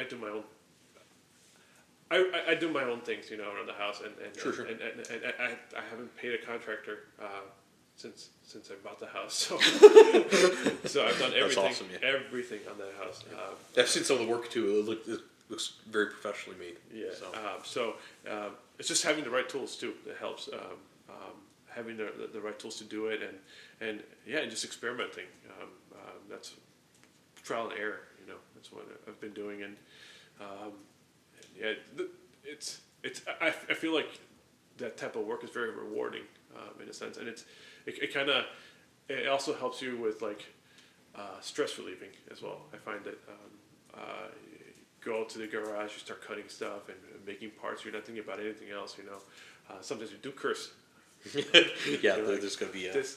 I do my own. I do my own things, around the house, and Sure. and I haven't paid a contractor since I bought the house, so so I've done everything, awesome, yeah. everything on that house. I've seen some of the work too. It looks very professionally made. Yeah. So. It's just having the right tools too that helps. Having the right tools to do it, and just experimenting. That's trial and error. That's what I've been doing, and I feel like that type of work is very rewarding in a sense, and it also helps you with like stress relieving as well. I find that go out to the garage, you start cutting stuff and making parts. You're not thinking about anything else, you know. Sometimes you do curse. Yeah, there's going to be a... This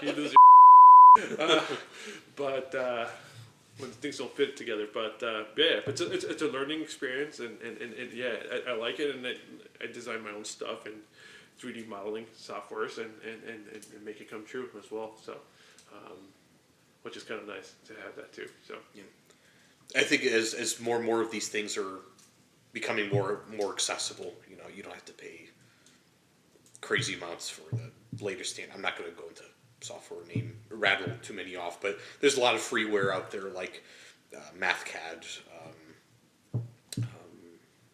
you lose your but when things don't fit together. But yeah, it's a learning experience, and yeah, I like it, and I design my own stuff and 3D modeling softwares and make it come true as well. So, which is kind of nice to have that too. So yeah. I think as more and more of these things are becoming more accessible, you know, you don't have to pay crazy amounts for the latest stand. I'm not going to go into software name, rattle too many off, but there's a lot of freeware out there like MathCAD,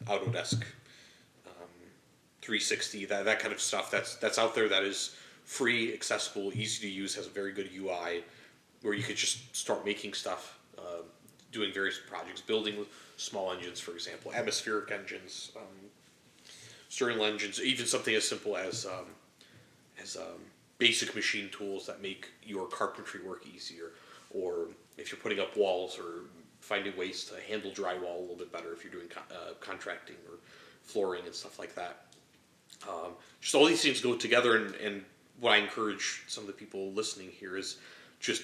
Autodesk, 360, that kind of stuff that's out there that is free, accessible, easy to use, has a very good UI, where you could just start making stuff, doing various projects, building small engines, for example, atmospheric engines, Stirling engines, even something as simple as basic machine tools that make your carpentry work easier, or if you're putting up walls or finding ways to handle drywall a little bit better if you're doing contracting or flooring and stuff like that. Just all these things go together, and what I encourage some of the people listening here is just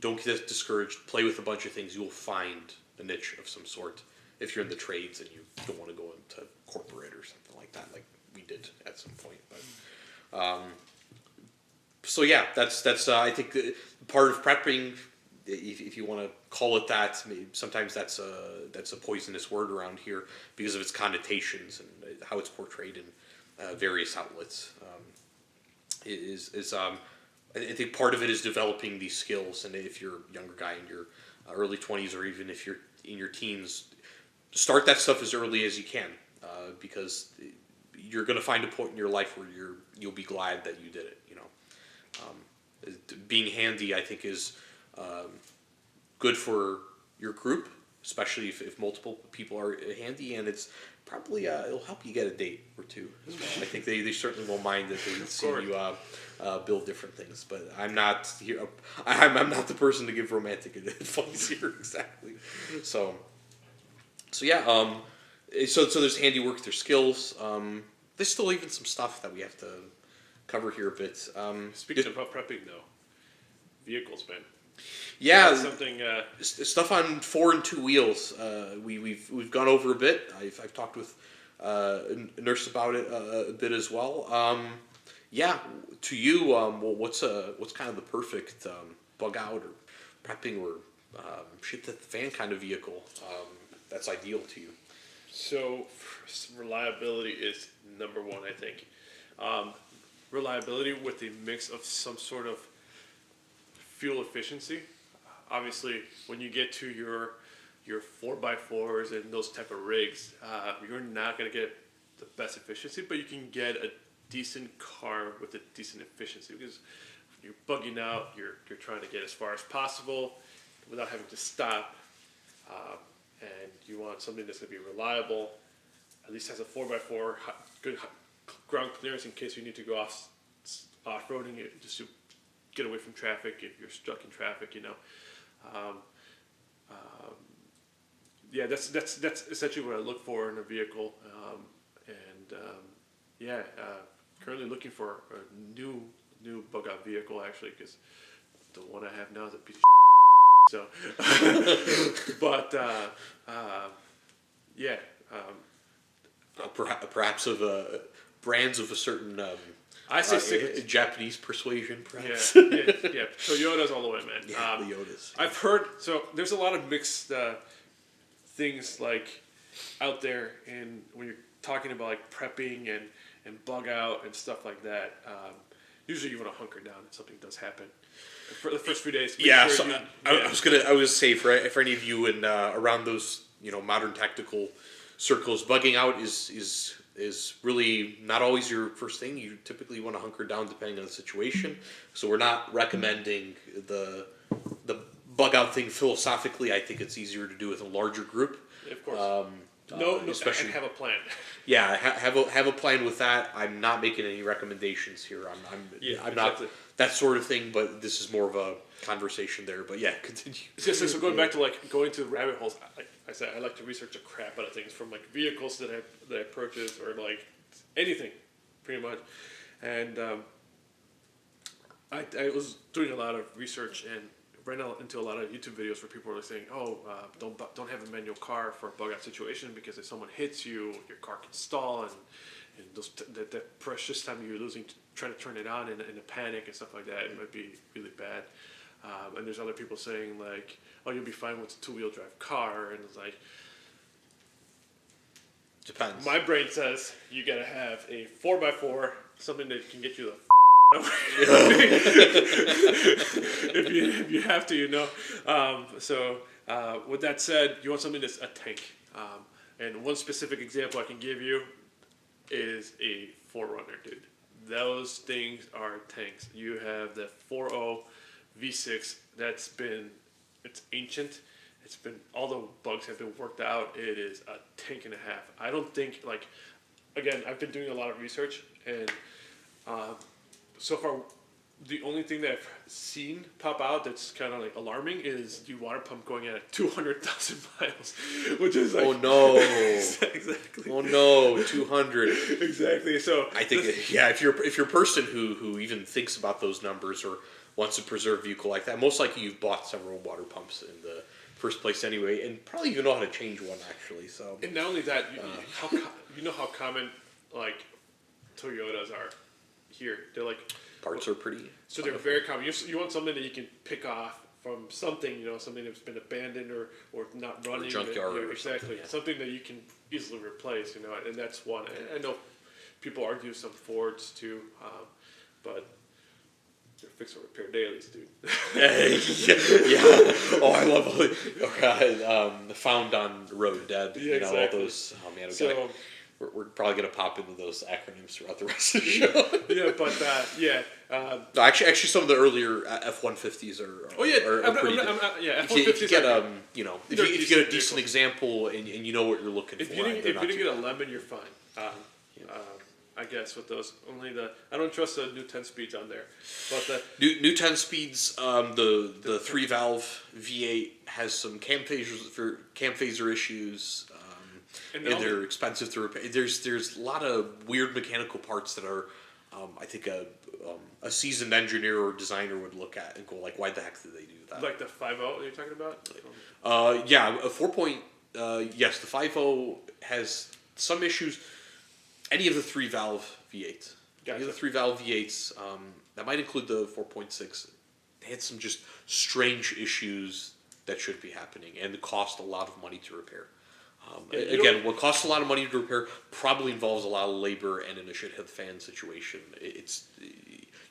don't get discouraged. Play with a bunch of things. You'll find a niche of some sort if you're in the trades and you don't want to go into corporate or something like that, like we did at some point. But so yeah, that's I think part of prepping, if you want to call it that. Sometimes that's a poisonous word around here because of its connotations and how it's portrayed in various outlets. I think part of it is developing these skills, and if you're a younger guy in your early 20s, or even if you're in your teens, start that stuff as early as you can, because you're going to find a point in your life where you'll be glad that you did it. You know, being handy, I think, is good for your group, especially if multiple people are handy, and it's probably it'll help you get a date or two as well. I think they certainly won't mind that they see you build different things. But I'm not here. I'm not the person to give romantic advice here exactly. So yeah. So there's handiwork, there's skills. There's still even some stuff that we have to cover here a bit. speaking about prepping, though, vehicles, man. Yeah, something stuff on 4 and 2 wheels. We've gone over a bit. I've talked with a nurse about it a bit as well. Yeah, to you, what's kind of the perfect bug out or prepping or shit the fan kind of vehicle that's ideal to you? So reliability is number one, I think. Reliability with a mix of some sort of fuel efficiency. Obviously, when you get to your 4x4s and those type of rigs, you're not going to get the best efficiency, but you can get a decent car with a decent efficiency, because you're bugging out, you're trying to get as far as possible without having to stop, and you want something that's going to be reliable, at least has a 4x4, good ground clearance in case you need to go off-roading it, just to get away from traffic if you're stuck in traffic, you know. Yeah, that's essentially what I look for in a vehicle, currently looking for a new bug out vehicle, actually, because the one I have now is a piece of so, but yeah. Perhaps of brands of a certain I say Japanese persuasion, perhaps. Yeah. Toyota's all the way, man. Yeah, Toyotas. I've heard, so there's a lot of mixed things like out there, and when you're talking about like prepping and bug out and stuff like that, usually you want to hunker down if something does happen. For the first few days. Yeah, sure I was gonna say for any of you in around those modern tactical circles, bugging out is really not always your first thing. You typically want to hunker down depending on the situation. So we're not recommending the bug out thing philosophically. I think it's easier to do with a larger group. Of course. No, especially have a plan. Yeah, have a plan with that. I'm not making any recommendations here. I'm not that sort of thing. But this is more of a conversation there. But yeah, continue. So going back to like going to rabbit holes, like I said, I like to research the crap out of things from like vehicles that I purchase or like anything, pretty much. And I was doing a lot of research and ran out into a lot of YouTube videos where people were saying, don't have a manual car for a bug out situation because if someone hits you, your car can stall and that precious time you're losing trying to turn it on in a panic and stuff like that, it might be really bad. And there's other people saying like, oh, you'll be fine with a two-wheel drive car, and it's like, Depends. my brain says you gotta have a 4x4, something that can get you the if you have to, So with that said, you want something that's a tank. And one specific example I can give you is a 4Runner, dude. Those things are tanks. You have the 4.0 V6 it's ancient. It's been, all the bugs have been worked out. It is a tank and a half. I don't think, like, again, I've been doing a lot of research, and so far, the only thing that I've seen pop out that's kind of like alarming is the water pump going at 200,000 miles, which is like, Oh no! exactly. Oh no! 200. Exactly. So I think if you're a person who even thinks about those numbers or wants to preserve a vehicle like that, most likely you've bought several water pumps in the first place anyway, and probably even know how to change one actually. So. And not only that, you know how common like Toyotas are here. They're like, Parts are pretty. so they're very common. You want something that you can pick off from something, something that's been abandoned or not running. junkyard or exactly. something, yeah. Something that you can easily replace, and that's one. I know people argue some Fords too, but they're fix and repair dailies, dude. Yeah. Oh, I love Found on Road Dead. Yeah, exactly. All those. Oh man, So, we're probably gonna pop into those acronyms throughout the rest of the show. yeah, but yeah. No, actually, some of the earlier F-150s are. Oh yeah, are pretty good. yeah. If you get if you get a decent vehicles. example and you know what you're looking If for, you didn't they're not get too a lemon, you're fine. I guess with those, only I don't trust the new 10 speeds on there, but the new 10 speeds. The 3-valve V8 has some cam phaser issues. And they're expensive to repair. There's a lot of weird mechanical parts that are, I think a seasoned engineer or designer would look at and go like, why the heck did they do that? like the 5.0 you're talking about. A 4. Yes, the 5.0 has some issues. Any of the 3-valve V8s. Gotcha. Any of the 3-valve V8s. That might include the 4.6. They had some just strange issues that should be happening and cost a lot of money to repair. Again, what costs a lot of money to repair probably involves a lot of labor, and in a shithead fan situation,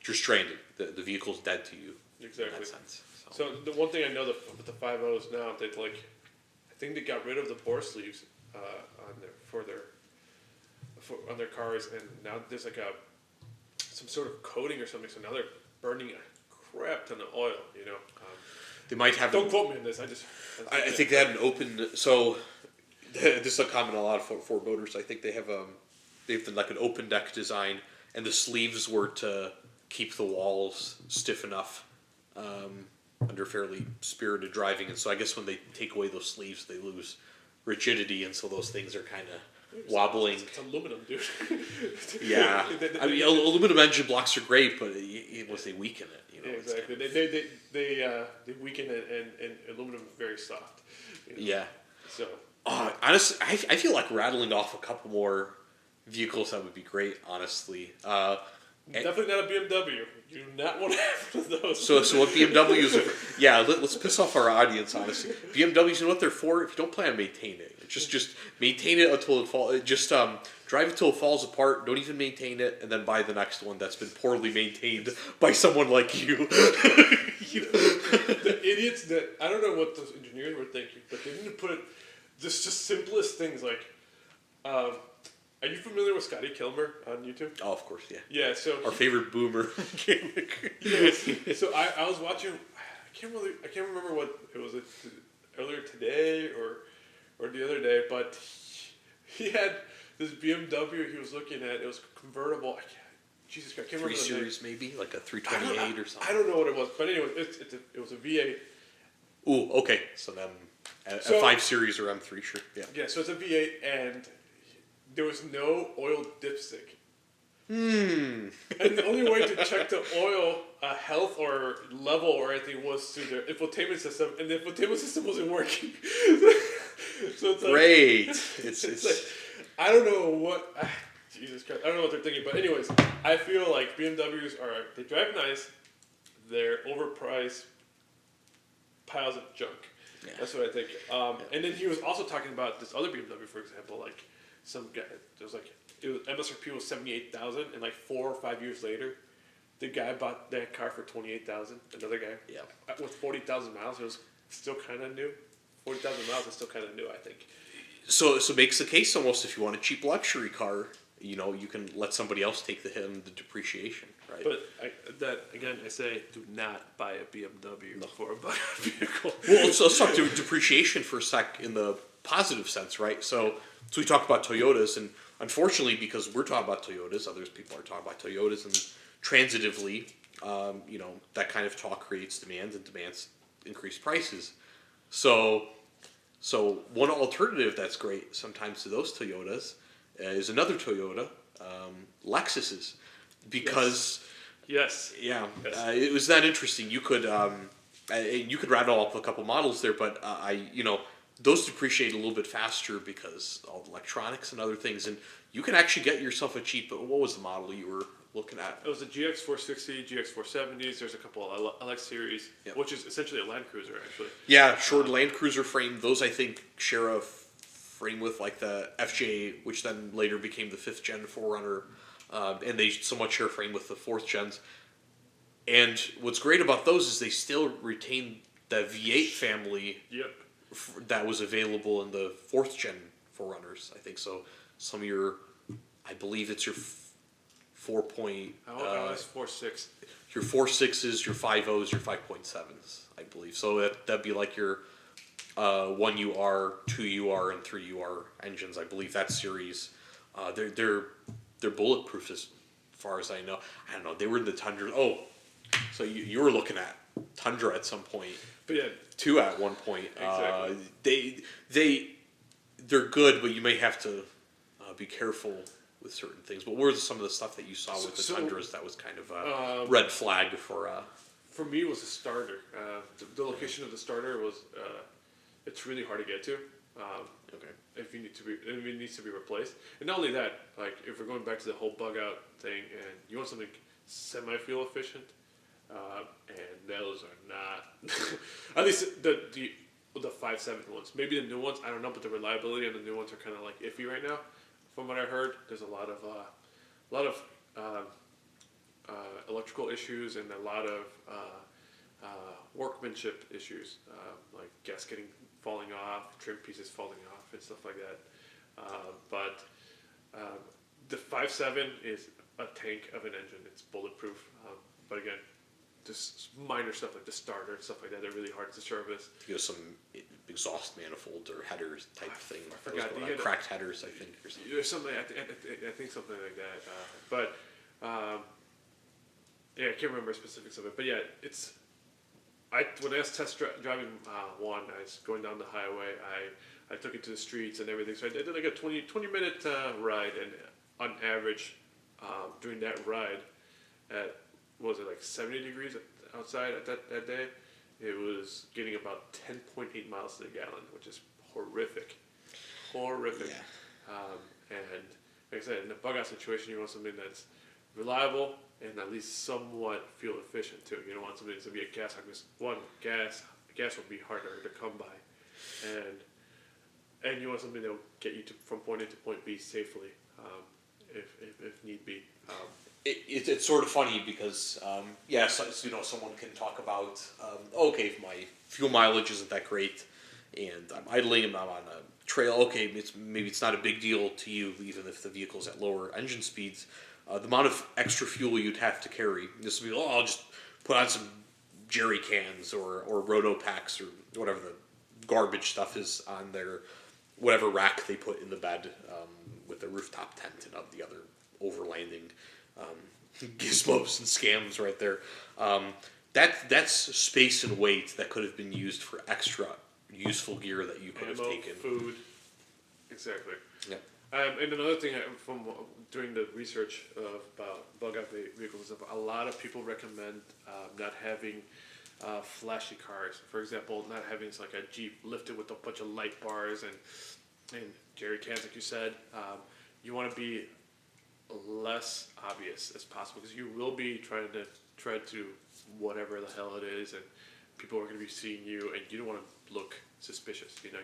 you're stranded. The vehicle's dead to you. Exactly. In that sense. So the one thing I know with the 5.0s now, that I think they got rid of the bore sleeves on their cars, and now there's like some sort of coating or something. So now they're burning a crap ton of oil. They might have. Don't quote me on this. I think they had an open. So this is a common a lot of Ford Motors. I think they've like an open deck design, and the sleeves were to keep the walls stiff enough under fairly spirited driving. And so I guess when they take away those sleeves, they lose rigidity, and so those things are kind of wobbling. It's aluminum, dude. Yeah, I mean, aluminum engine blocks are great, but once they weaken it, Yeah, exactly. They weaken it, and aluminum is very soft. Yeah. So. Honestly, I feel like rattling off a couple more vehicles that would be great. Honestly, definitely not a BMW. You do not want to have one of those. So what BMWs are? Yeah, let's piss off our audience. Honestly, BMWs, you know what they're for? If you don't plan on maintaining it, just maintain it until it falls. Just drive it till it falls apart. Don't even maintain it, and then buy the next one that's been poorly maintained by someone like you. The idiots that, I don't know what those engineers were thinking, but they need to put just simplest things like. Are you familiar with Scotty Kilmer on YouTube? Oh, of course, yeah. Yeah, so our favorite boomer mechanic. Yes. So I was watching. I can't remember what it was earlier today or the other day, but he had this BMW he was looking at. It was convertible. Jesus Christ, I can't 3 remember the name. Series maybe, like a 328 or something. I don't know what it was, but anyway, it was a V8. Ooh, okay. So then a So- 5 Series or M3, sure. Yeah. Yeah, so it's a V8, and there was no oil dipstick. Hmm. And the only way to check the oil health or level or anything was through their infotainment system, and the infotainment system wasn't working. So it's like, Great. it's like, I don't know what. Jesus Christ, I don't know what they're thinking, but anyways, I feel like BMWs they drive nice, they're overpriced piles of junk. Yeah. That's what I think. And then he was also talking about this other BMW, for example, like some guy. MSRP was 78,000, and like 4 or 5 years later, the guy bought that car for 28,000. Another guy, Yeah. with 40,000 miles, it was still kind of new. 40,000 miles is still kind of new, I think. So it makes the case almost if you want a cheap luxury car, you can let somebody else take the hit on the depreciation, right? But I say, do not buy a BMW for a budget vehicle. Well, let's talk depreciation for a sec in the positive sense, right? So we talked about Toyotas, and unfortunately, because we're talking about Toyotas, other people are talking about Toyotas, and transitively, that kind of talk creates demand, and demands increased prices. So one alternative that's great sometimes to those Toyotas is another Toyota, Lexuses, because Yes. yeah, Yes. it was that interesting. You could rattle off a couple models there, but those depreciate a little bit faster because all the electronics and other things, and you can actually get yourself a cheap. What was the model you were looking at? It was a GX460, GX470s. There's a couple of LX series, Yep. which is essentially a Land Cruiser, actually. Yeah, short Land Cruiser frame. Those I think share a frame with like the FJ, which then later became the 5th gen 4Runner, and they somewhat share a frame with the 4th gens. And what's great about those is they still retain the V8 family Yep. that was available in the 4th gen 4Runners. I think so. Some of I believe it's your 4. That's 4.6. Your 4.6s, your 5.0s, your 5.7s, I believe. So that'd be like your 1UR, 2UR, and 3UR engines. I believe that series. They're bulletproof as far as I know. I don't know. They were in the Tundra. Oh, so you were looking at Tundra at some point. But yeah, 2 at one point. Exactly. They're good, but you may have to be careful with certain things. But what were some of the stuff that you saw with the Tundras that was kind of a red flag for? For me, it was the starter. The location of the starter was it's really hard to get to. Okay. If it needs to be replaced, and not only that, like if we're going back to the whole bug out thing, and you want something semi-fuel efficient, and those are not. At least the 5.7 ones. Maybe the new ones, I don't know, but the reliability on the new ones are kind of like iffy right now. From what I heard, there's a lot of electrical issues and a lot of workmanship issues, like gasketing falling off, trim pieces falling off, and stuff like that. But the 5.7 is a tank of an engine. It's bulletproof. But again, just minor stuff like the starter and stuff like that, they're really hard to service. Some exhaust manifold or headers type thing. I forgot. Cracked headers, I think. Or something. There's something, I think something like that. Yeah, I can't remember specifics of it. But yeah, when I was test driving one, I was going down the highway. I took it to the streets and everything. So I did like a 20-minute ride, and on average, during that ride, at what was it, like 70 degrees outside at that day, it was getting about 10.8 miles to the gallon, which is horrific. Yeah. And like I said, in a bug out situation, you want something that's reliable and at least somewhat fuel efficient too. You don't want something to be a gas hog. Gas will be harder to come by, and you want something that will get you from point A to point B safely, if need be. It's sort of funny because someone can talk about okay, if my fuel mileage isn't that great and I'm idling and I'm on a trail, okay, maybe it's not a big deal to you even if the vehicle's at lower engine speeds. The amount of extra fuel you'd have to carry, this would be, I'll just put on some jerry cans or roto packs or whatever the garbage stuff is on their whatever rack they put in the bed with the rooftop tent and the other overlanding gizmos and scams right there. That's space and weight that could have been used for extra useful gear that you could have Ammo, taken. food. Exactly. Yeah. And another thing from doing the research about bug out vehicles, a lot of people recommend not having flashy cars. For example, not having like a Jeep lifted with a bunch of light bars and jerry cans, like you said. You want to be less obvious as possible because you will be trying to whatever the hell it is, and people are going to be seeing you, and you don't want to look suspicious. You know,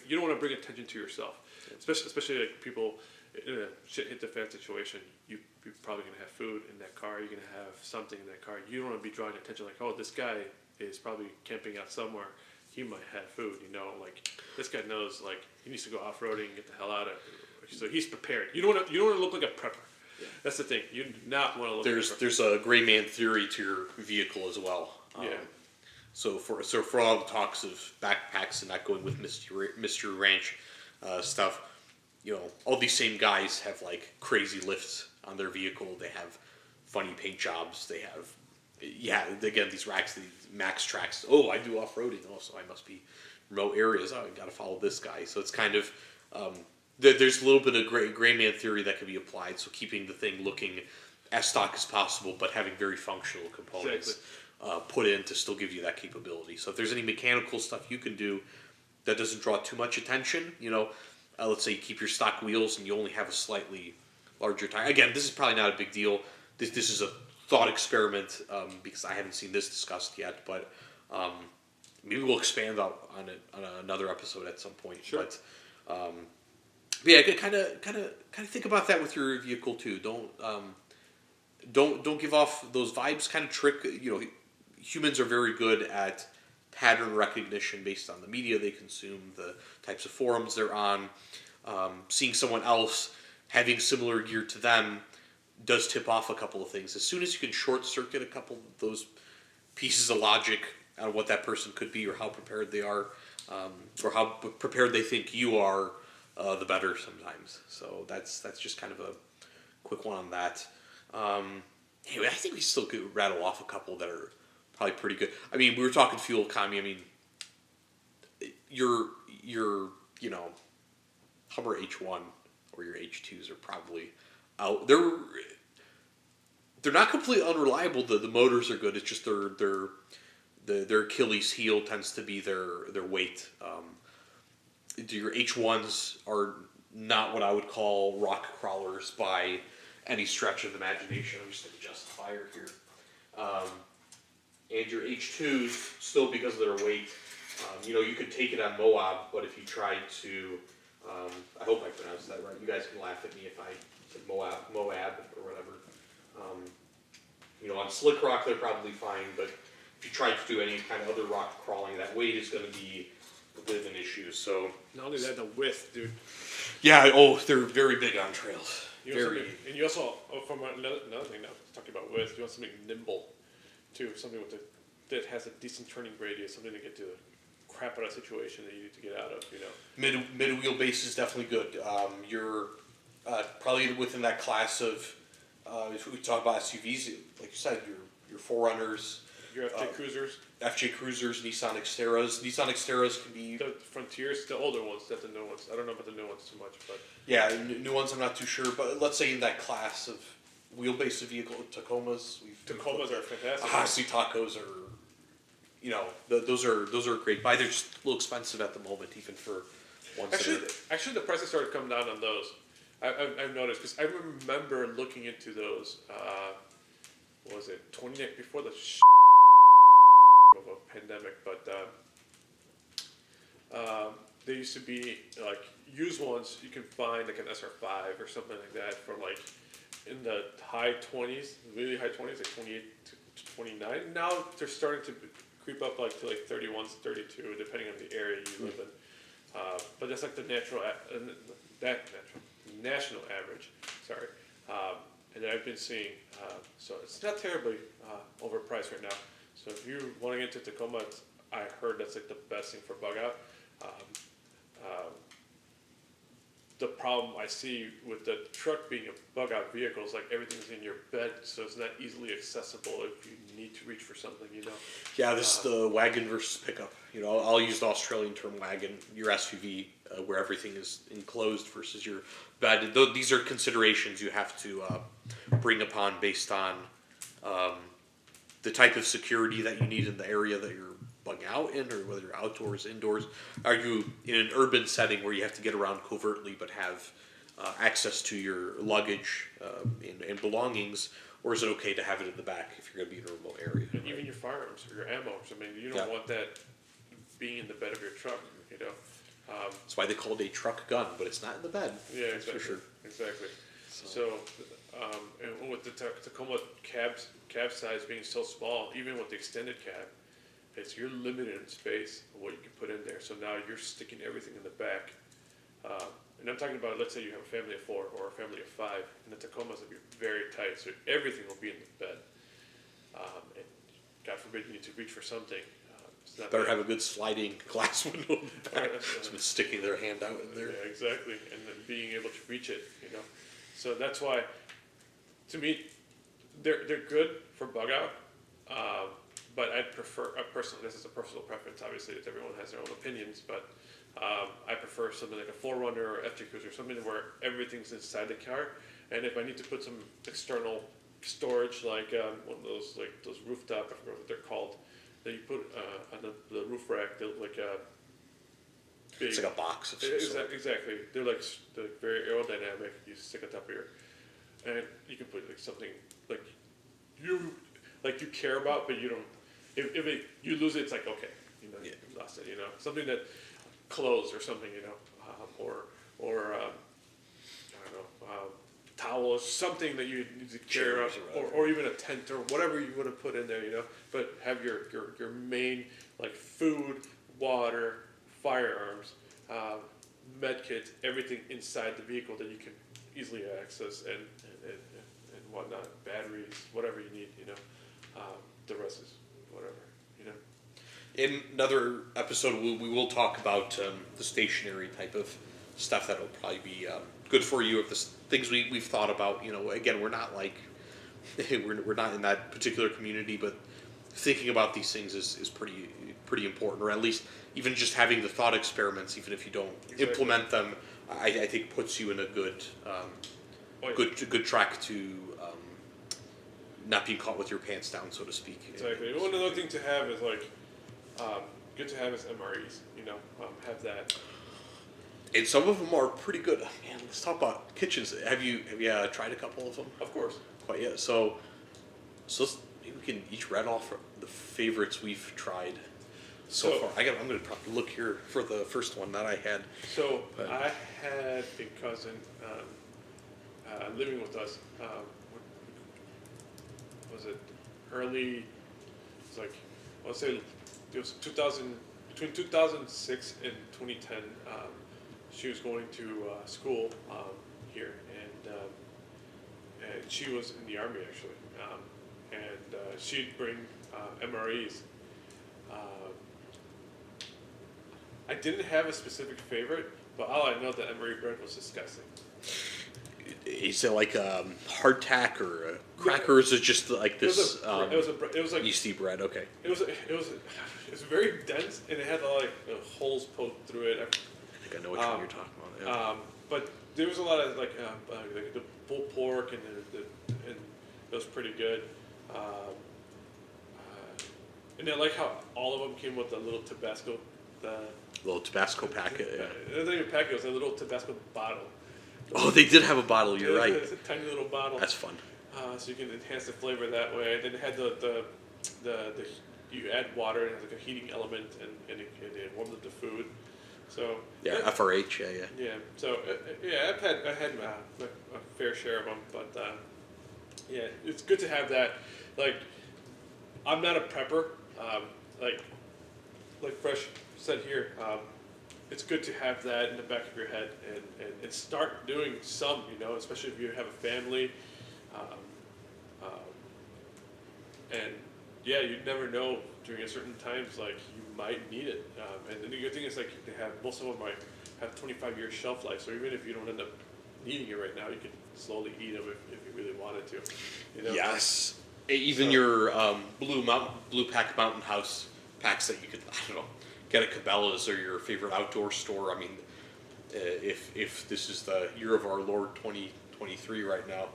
you don't want to bring attention to yourself, especially like people in a shit hit the fan situation. You're probably going to have food in that car. You're going to have something in that car. You don't want to be drawing attention like, oh, this guy is probably camping out somewhere. He might have food. You know, like this guy knows like he needs to go off roading and get the hell out of. So he's prepared. You don't want to look like a prepper. Yeah. That's the thing. You do not want to look. There's a gray man theory to your vehicle as well. Yeah. So for all the talks of backpacks and not going with Mystery Ranch stuff, you know, all these same guys have like crazy lifts on their vehicle. They have funny paint jobs. They have again these racks, these max tracks. Oh, I do off roading. Oh, so I must be remote areas. Oh, I got to follow this guy. So it's kind of there's a little bit of gray man theory that can be applied. So keeping the thing looking as stock as possible, but having very functional components. Exactly. Put in to still give you that capability. So if there's any mechanical stuff you can do that doesn't draw too much attention, you know, let's say you keep your stock wheels and you only have a slightly larger tire. Again, this is probably not a big deal. This is a thought experiment because I haven't seen this discussed yet, but maybe we'll expand on it on another episode at some point. Sure. But yeah, kind of think about that with your vehicle too. Don't give off those vibes. Kind of trick, you know. Humans are very good at pattern recognition based on the media they consume, the types of forums they're on. Seeing someone else having similar gear to them does tip off a couple of things. As soon as you can short circuit a couple of those pieces of logic on what that person could be or how prepared they are, or how prepared they think you are, the better sometimes. So that's just kind of a quick one on that. Anyway, I think we still could rattle off a couple that are probably pretty good. I mean, we were talking fuel economy. I mean, your you know, Hummer H1 or your H2s are probably out. They're not completely unreliable. The motors are good. It's just their Achilles heel tends to be their weight. Your H1s are not what I would call rock crawlers by any stretch of the imagination. I'm just going to adjust the fire here. And your H2s, still because of their weight, you know, you could take it on Moab, but if you tried to, I hope I pronounced that right. You guys can laugh at me if I said Moab or whatever. You know, on slick rock, they're probably fine, but if you tried to do any kind of other rock crawling, that weight is going to be a bit of an issue. So not only that, the width, dude. Yeah, they're very big on trails. And you also, from another thing now, talking about width, you want something nimble, too. Something that has a decent turning radius, something to get to the crap out of situation that you need to get out of, you know. Mid wheelbase is definitely good. You're probably within that class of, if we talk about SUVs, like you said, your 4Runners. Your FJ Cruisers, Nissan Xteras. Nissan Xteras can be... The Frontiers, the older ones, not the new ones. I don't know about the new ones too much, but... Yeah, new ones I'm not too sure, but let's say in that class of wheelbase vehicle, Tacomas. Tacomas are fantastic. Honestly, Tacos are, you know, those are great buy. They're just a little expensive at the moment, even for ones Actually, the prices started coming down on those. I've noticed, because I remember looking into those, what was it, before the of a pandemic, but they used to be like used ones you can find like an SR5 or something like that for like in the high 20s, really high 20s, like 28 to 29. Now they're starting to creep up like to like 31s, 32, depending on the area you live in. But that's like the national average. Sorry, and I've been seeing. So it's not terribly overpriced right now. So if you're wanting to get to Tacoma, I heard that's like the best thing for bug out. the problem I see with the truck being a bug out vehicle is like everything's in your bed, so it's not easily accessible if you need to reach for something, you know. Yeah, this is the wagon versus pickup. I'll use the Australian term wagon, your SUV, where everything is enclosed versus your bed. These are considerations you have to bring upon based on the type of security that you need in the area that you're bugging out in, or whether you're outdoors, indoors. Are you in an urban setting where you have to get around covertly but have access to your luggage and belongings, or is it okay to have it in the back if you're going to be in a remote area? And even your firearms or your ammo. I mean, you don't want that being in the bed of your truck, you know. That's why they call it a truck gun, but it's not in the bed. Yeah, That's exactly. for sure. Exactly. So, and with the Tacoma cab size being so small, even with the extended cab, you're limited in space of what you can put in there. So now you're sticking everything in the back. And I'm talking about, let's say you have a family of 4 or a family of 5, and the Tacomas will be very tight, so everything will be in the bed. And God forbid you need to reach for something. It's not Better bad. have a good sliding glass window in the back. Someone sticking their hand out in there. Yeah, exactly, and then being able to reach it, you know. So that's why, to me, they're good for bug out, but I'd prefer, personally, this is a personal preference, obviously, everyone has their own opinions, but I prefer something like a 4Runner or FJ Cruiser, something where everything's inside the car, and if I need to put some external storage, like one of those, like those rooftop, I forget what they're called, that you put on the roof rack, they're like a big, It's like a box of some sort. exactly. They're like very aerodynamic. You stick on top of your, and you can put like something like you care about, but you don't. If you lose it, it's like okay, you know, you lost it. You know, something that clothes or something, you know, or I don't know, towels, something that you need to carry around, or even a tent or whatever you want to put in there, you know. But have your main like food, water, firearms, med kits, everything inside the vehicle that you can easily access and whatnot, batteries, whatever you need, you know. The rest is whatever, you know. In another episode, we will talk about the stationary type of stuff that will probably be good for you. Of the things we've thought about, you know, again, we're not like we're not in that particular community, but thinking about these things is pretty important, or at least even just having the thought experiments, even if you don't implement them, I think puts you in a good good track to not being caught with your pants down, so to speak. Exactly. One other thing to have is like good to have is MREs. You know, have that. And some of them are pretty good. Man, let's talk about kitchens. Have you tried a couple of them? Of course. Quite yet. So let's, maybe we can each read off the favorites we've tried so far. I'm going to probably look here for the first one that I had. So I had a cousin living with us. Was it early? It's like I would say it was 2000, between 2006 and 2010. She was going to school here, and she was in the Army actually, and she'd bring MREs. I didn't have a specific favorite, but all I know, the MRE bread was disgusting. Is it like hardtack or a cracker? Or is it just like this? It was like yeasty bread. Okay. It was very dense, and it had like holes poked through it. I think I know which one you're talking about. Yeah. But there was a lot of like the pulled pork, and it was pretty good. And I like how all of them came with a little Tabasco. Little Tabasco packet. Yeah. It wasn't even a packet; it was a little Tabasco bottle. Oh, they did have a bottle. You're right. It's a tiny little bottle. That's fun. So you can enhance the flavor that way. And then it had the you add water and it has like a heating element, and it warms up the food. So yeah, FRH. Yeah. Yeah. So yeah, I had a fair share of them, but yeah, it's good to have that. Like, I'm not a prepper. Like Fresh said here, it's good to have that in the back of your head and start doing some, you know, especially if you have a family. And yeah, you never know during a certain times, like you might need it. And the good thing is like they have, most of them have 25-year shelf life. So even if you don't end up needing it right now, you can slowly eat them if you really wanted to. You know? Yes. Even your blue pack Mountain House packs that you could, I don't know, get at Cabela's or your favorite outdoor store. I mean, if this is the year of our Lord 2023 right now,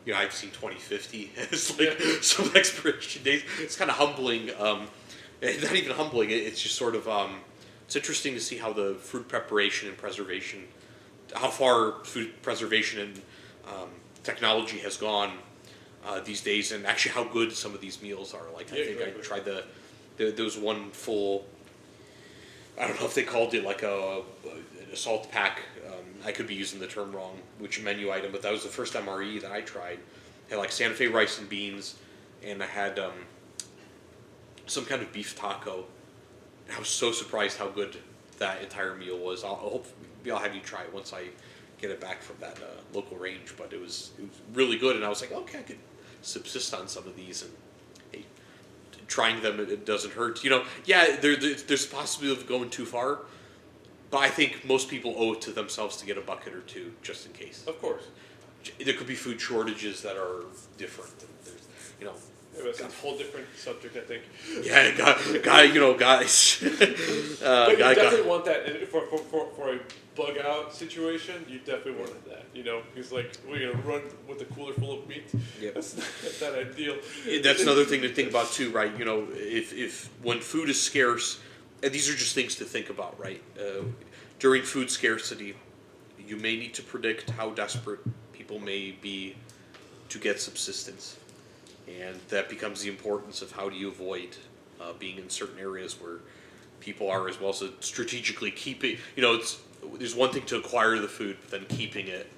you know, I've seen 2050 as like some expiration dates. It's kind of humbling. Not even humbling. It's just sort of it's interesting to see how the food preparation and preservation, how far food preservation and technology has gone these days, and actually how good some of these meals are. Like I think I tried there was one full. I don't know if they called it like an assault pack. I could be using the term wrong, which menu item, but that was the first MRE that I tried. It had like Santa Fe rice and beans, and I had some kind of beef taco. And I was so surprised how good that entire meal was. I'll have you try it once I get it back from that local range. But it was really good, and I was like, okay, I could subsist on some of these, and hey, trying them, it doesn't hurt. You know, yeah, there's a possibility of going too far, but I think most people owe it to themselves to get a bucket or two just in case. Of course. There could be food shortages that are different. There's, you know. It's a whole different subject, I think. Yeah, you know, guys. But you definitely want that for a bug out situation. You definitely wanted that, you know, because like we're gonna run with a cooler full of meat. Yep. That's not ideal. That's another thing to think about too, right? You know, if when food is scarce, and these are just things to think about, right? During food scarcity, you may need to predict how desperate people may be to get subsistence. And that becomes the importance of how do you avoid being in certain areas where people are, as well. So strategically keeping, you know, there's one thing to acquire the food, but then keeping it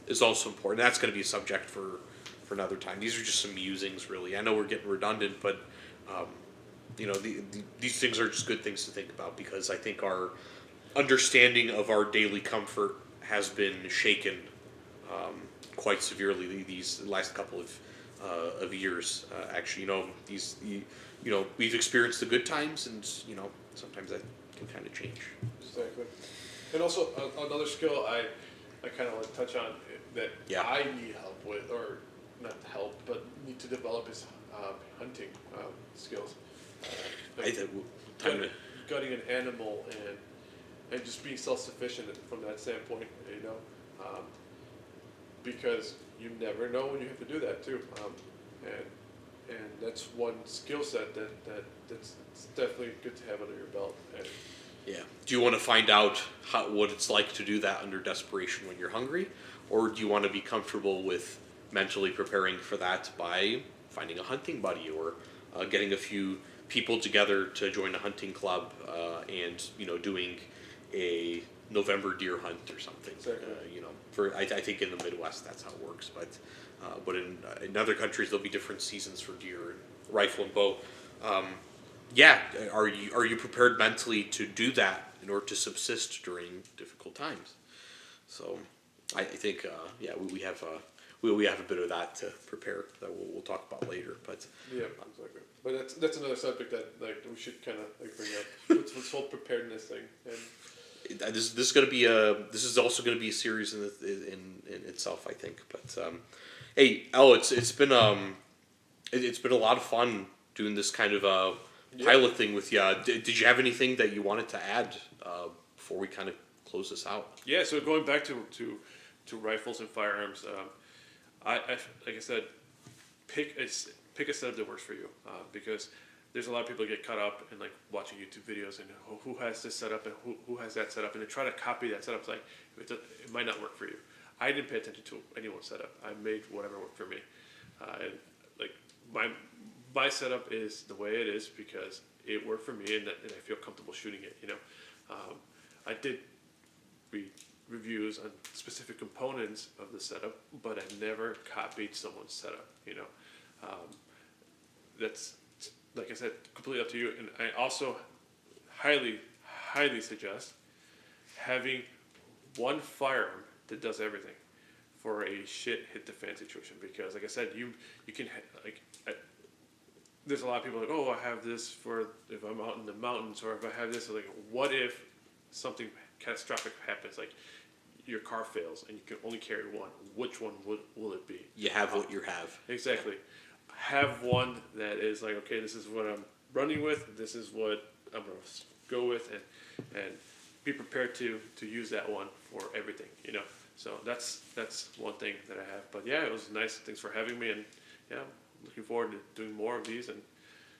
is also important. That's going to be a subject for another time. These are just some musings, really. I know we're getting redundant, but you know, these things are just good things to think about, because I think our understanding of our daily comfort has been shaken quite severely these last couple of years. Actually, you know, you know, we've experienced the good times, and you know, sometimes that can kind of change. Exactly. And also another skill I kind of want to touch on that I need help with, or not help, but need to develop, is hunting skills. Like gutting an animal and just being self-sufficient from that standpoint, you know, because you never know when you have to do that too, and that's one skill set that's definitely good to have under your belt. And yeah. Do you want to find out what it's like to do that under desperation when you're hungry, or do you want to be comfortable with mentally preparing for that by finding a hunting buddy, or getting a few people together to join a hunting club, and you know, doing a November deer hunt or something. Exactly. You know, I think in the Midwest that's how it works, but in other countries there'll be different seasons for deer and rifle and bow. Yeah, are you prepared mentally to do that in order to subsist during difficult times? So, I think we have a bit of that to prepare that we'll talk about later. But yeah, exactly. But that's another subject that like we should kind of like bring up. This whole preparedness thing. And this is also going to be a series in itself, I think. But hey, it's been a lot of fun doing this kind of pilot thing with you. Did you have anything that you wanted to add before we kind of close this out? Yeah, so going back to rifles and firearms, I like I said, pick a setup that works for you, because there's a lot of people that get caught up in like watching YouTube videos and who has this setup and who has that setup, and they try to copy that setup. It's like it might not work for you. I didn't pay attention to anyone's setup. I made whatever worked for me, and like my setup is the way it is because it worked for me, and I feel comfortable shooting it. You know, I did read reviews on specific components of the setup, but I never copied someone's setup. You know, that's, like I said, completely up to you. And I also highly suggest having one firearm that does everything for a shit hit the fan situation, because like I said, you can there's a lot of people like, oh, I have this for if I'm out in the mountains, or if I have this, like, what if something catastrophic happens, like your car fails and you can only carry one, which one will it be? You have what you have. Exactly. Have one that is like, okay, this is what I'm running with. This is what I'm going to go with, and be prepared to use that one for everything. So that's one thing that I have. But yeah, it was nice. Thanks for having me, and yeah, I'm looking forward to doing more of these and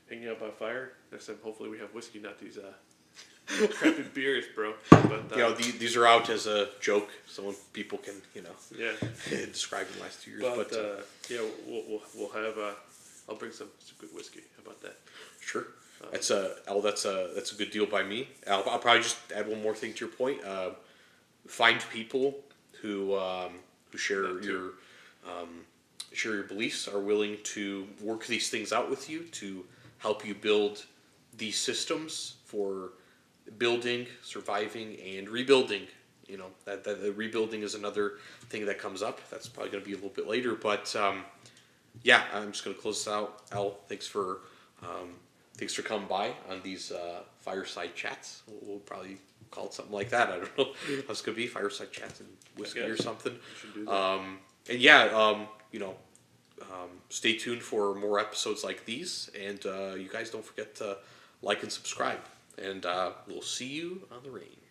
hanging out by fire. Next time, hopefully, we have whiskey, not these crappy beers, bro. But These are out as a joke, so when people can yeah, describe the last 2 years. but yeah, we'll have. I'll bring some good whiskey. How about that? Sure. That's a good deal by me. I'll probably just add one more thing to your point. Find people who share your beliefs, are willing to work these things out with you to help you build these systems for building, surviving, and rebuilding. That the rebuilding is another thing that comes up. That's probably going to be a little bit later, but yeah, I'm just going to close this out. Al, thanks for coming by on these fireside chats. We'll probably call it something like that. I don't know how it's going to be, fireside chats and whiskey or something. Do that. And yeah, stay tuned for more episodes like these. And you guys don't forget to like and subscribe. And we'll see you on the range.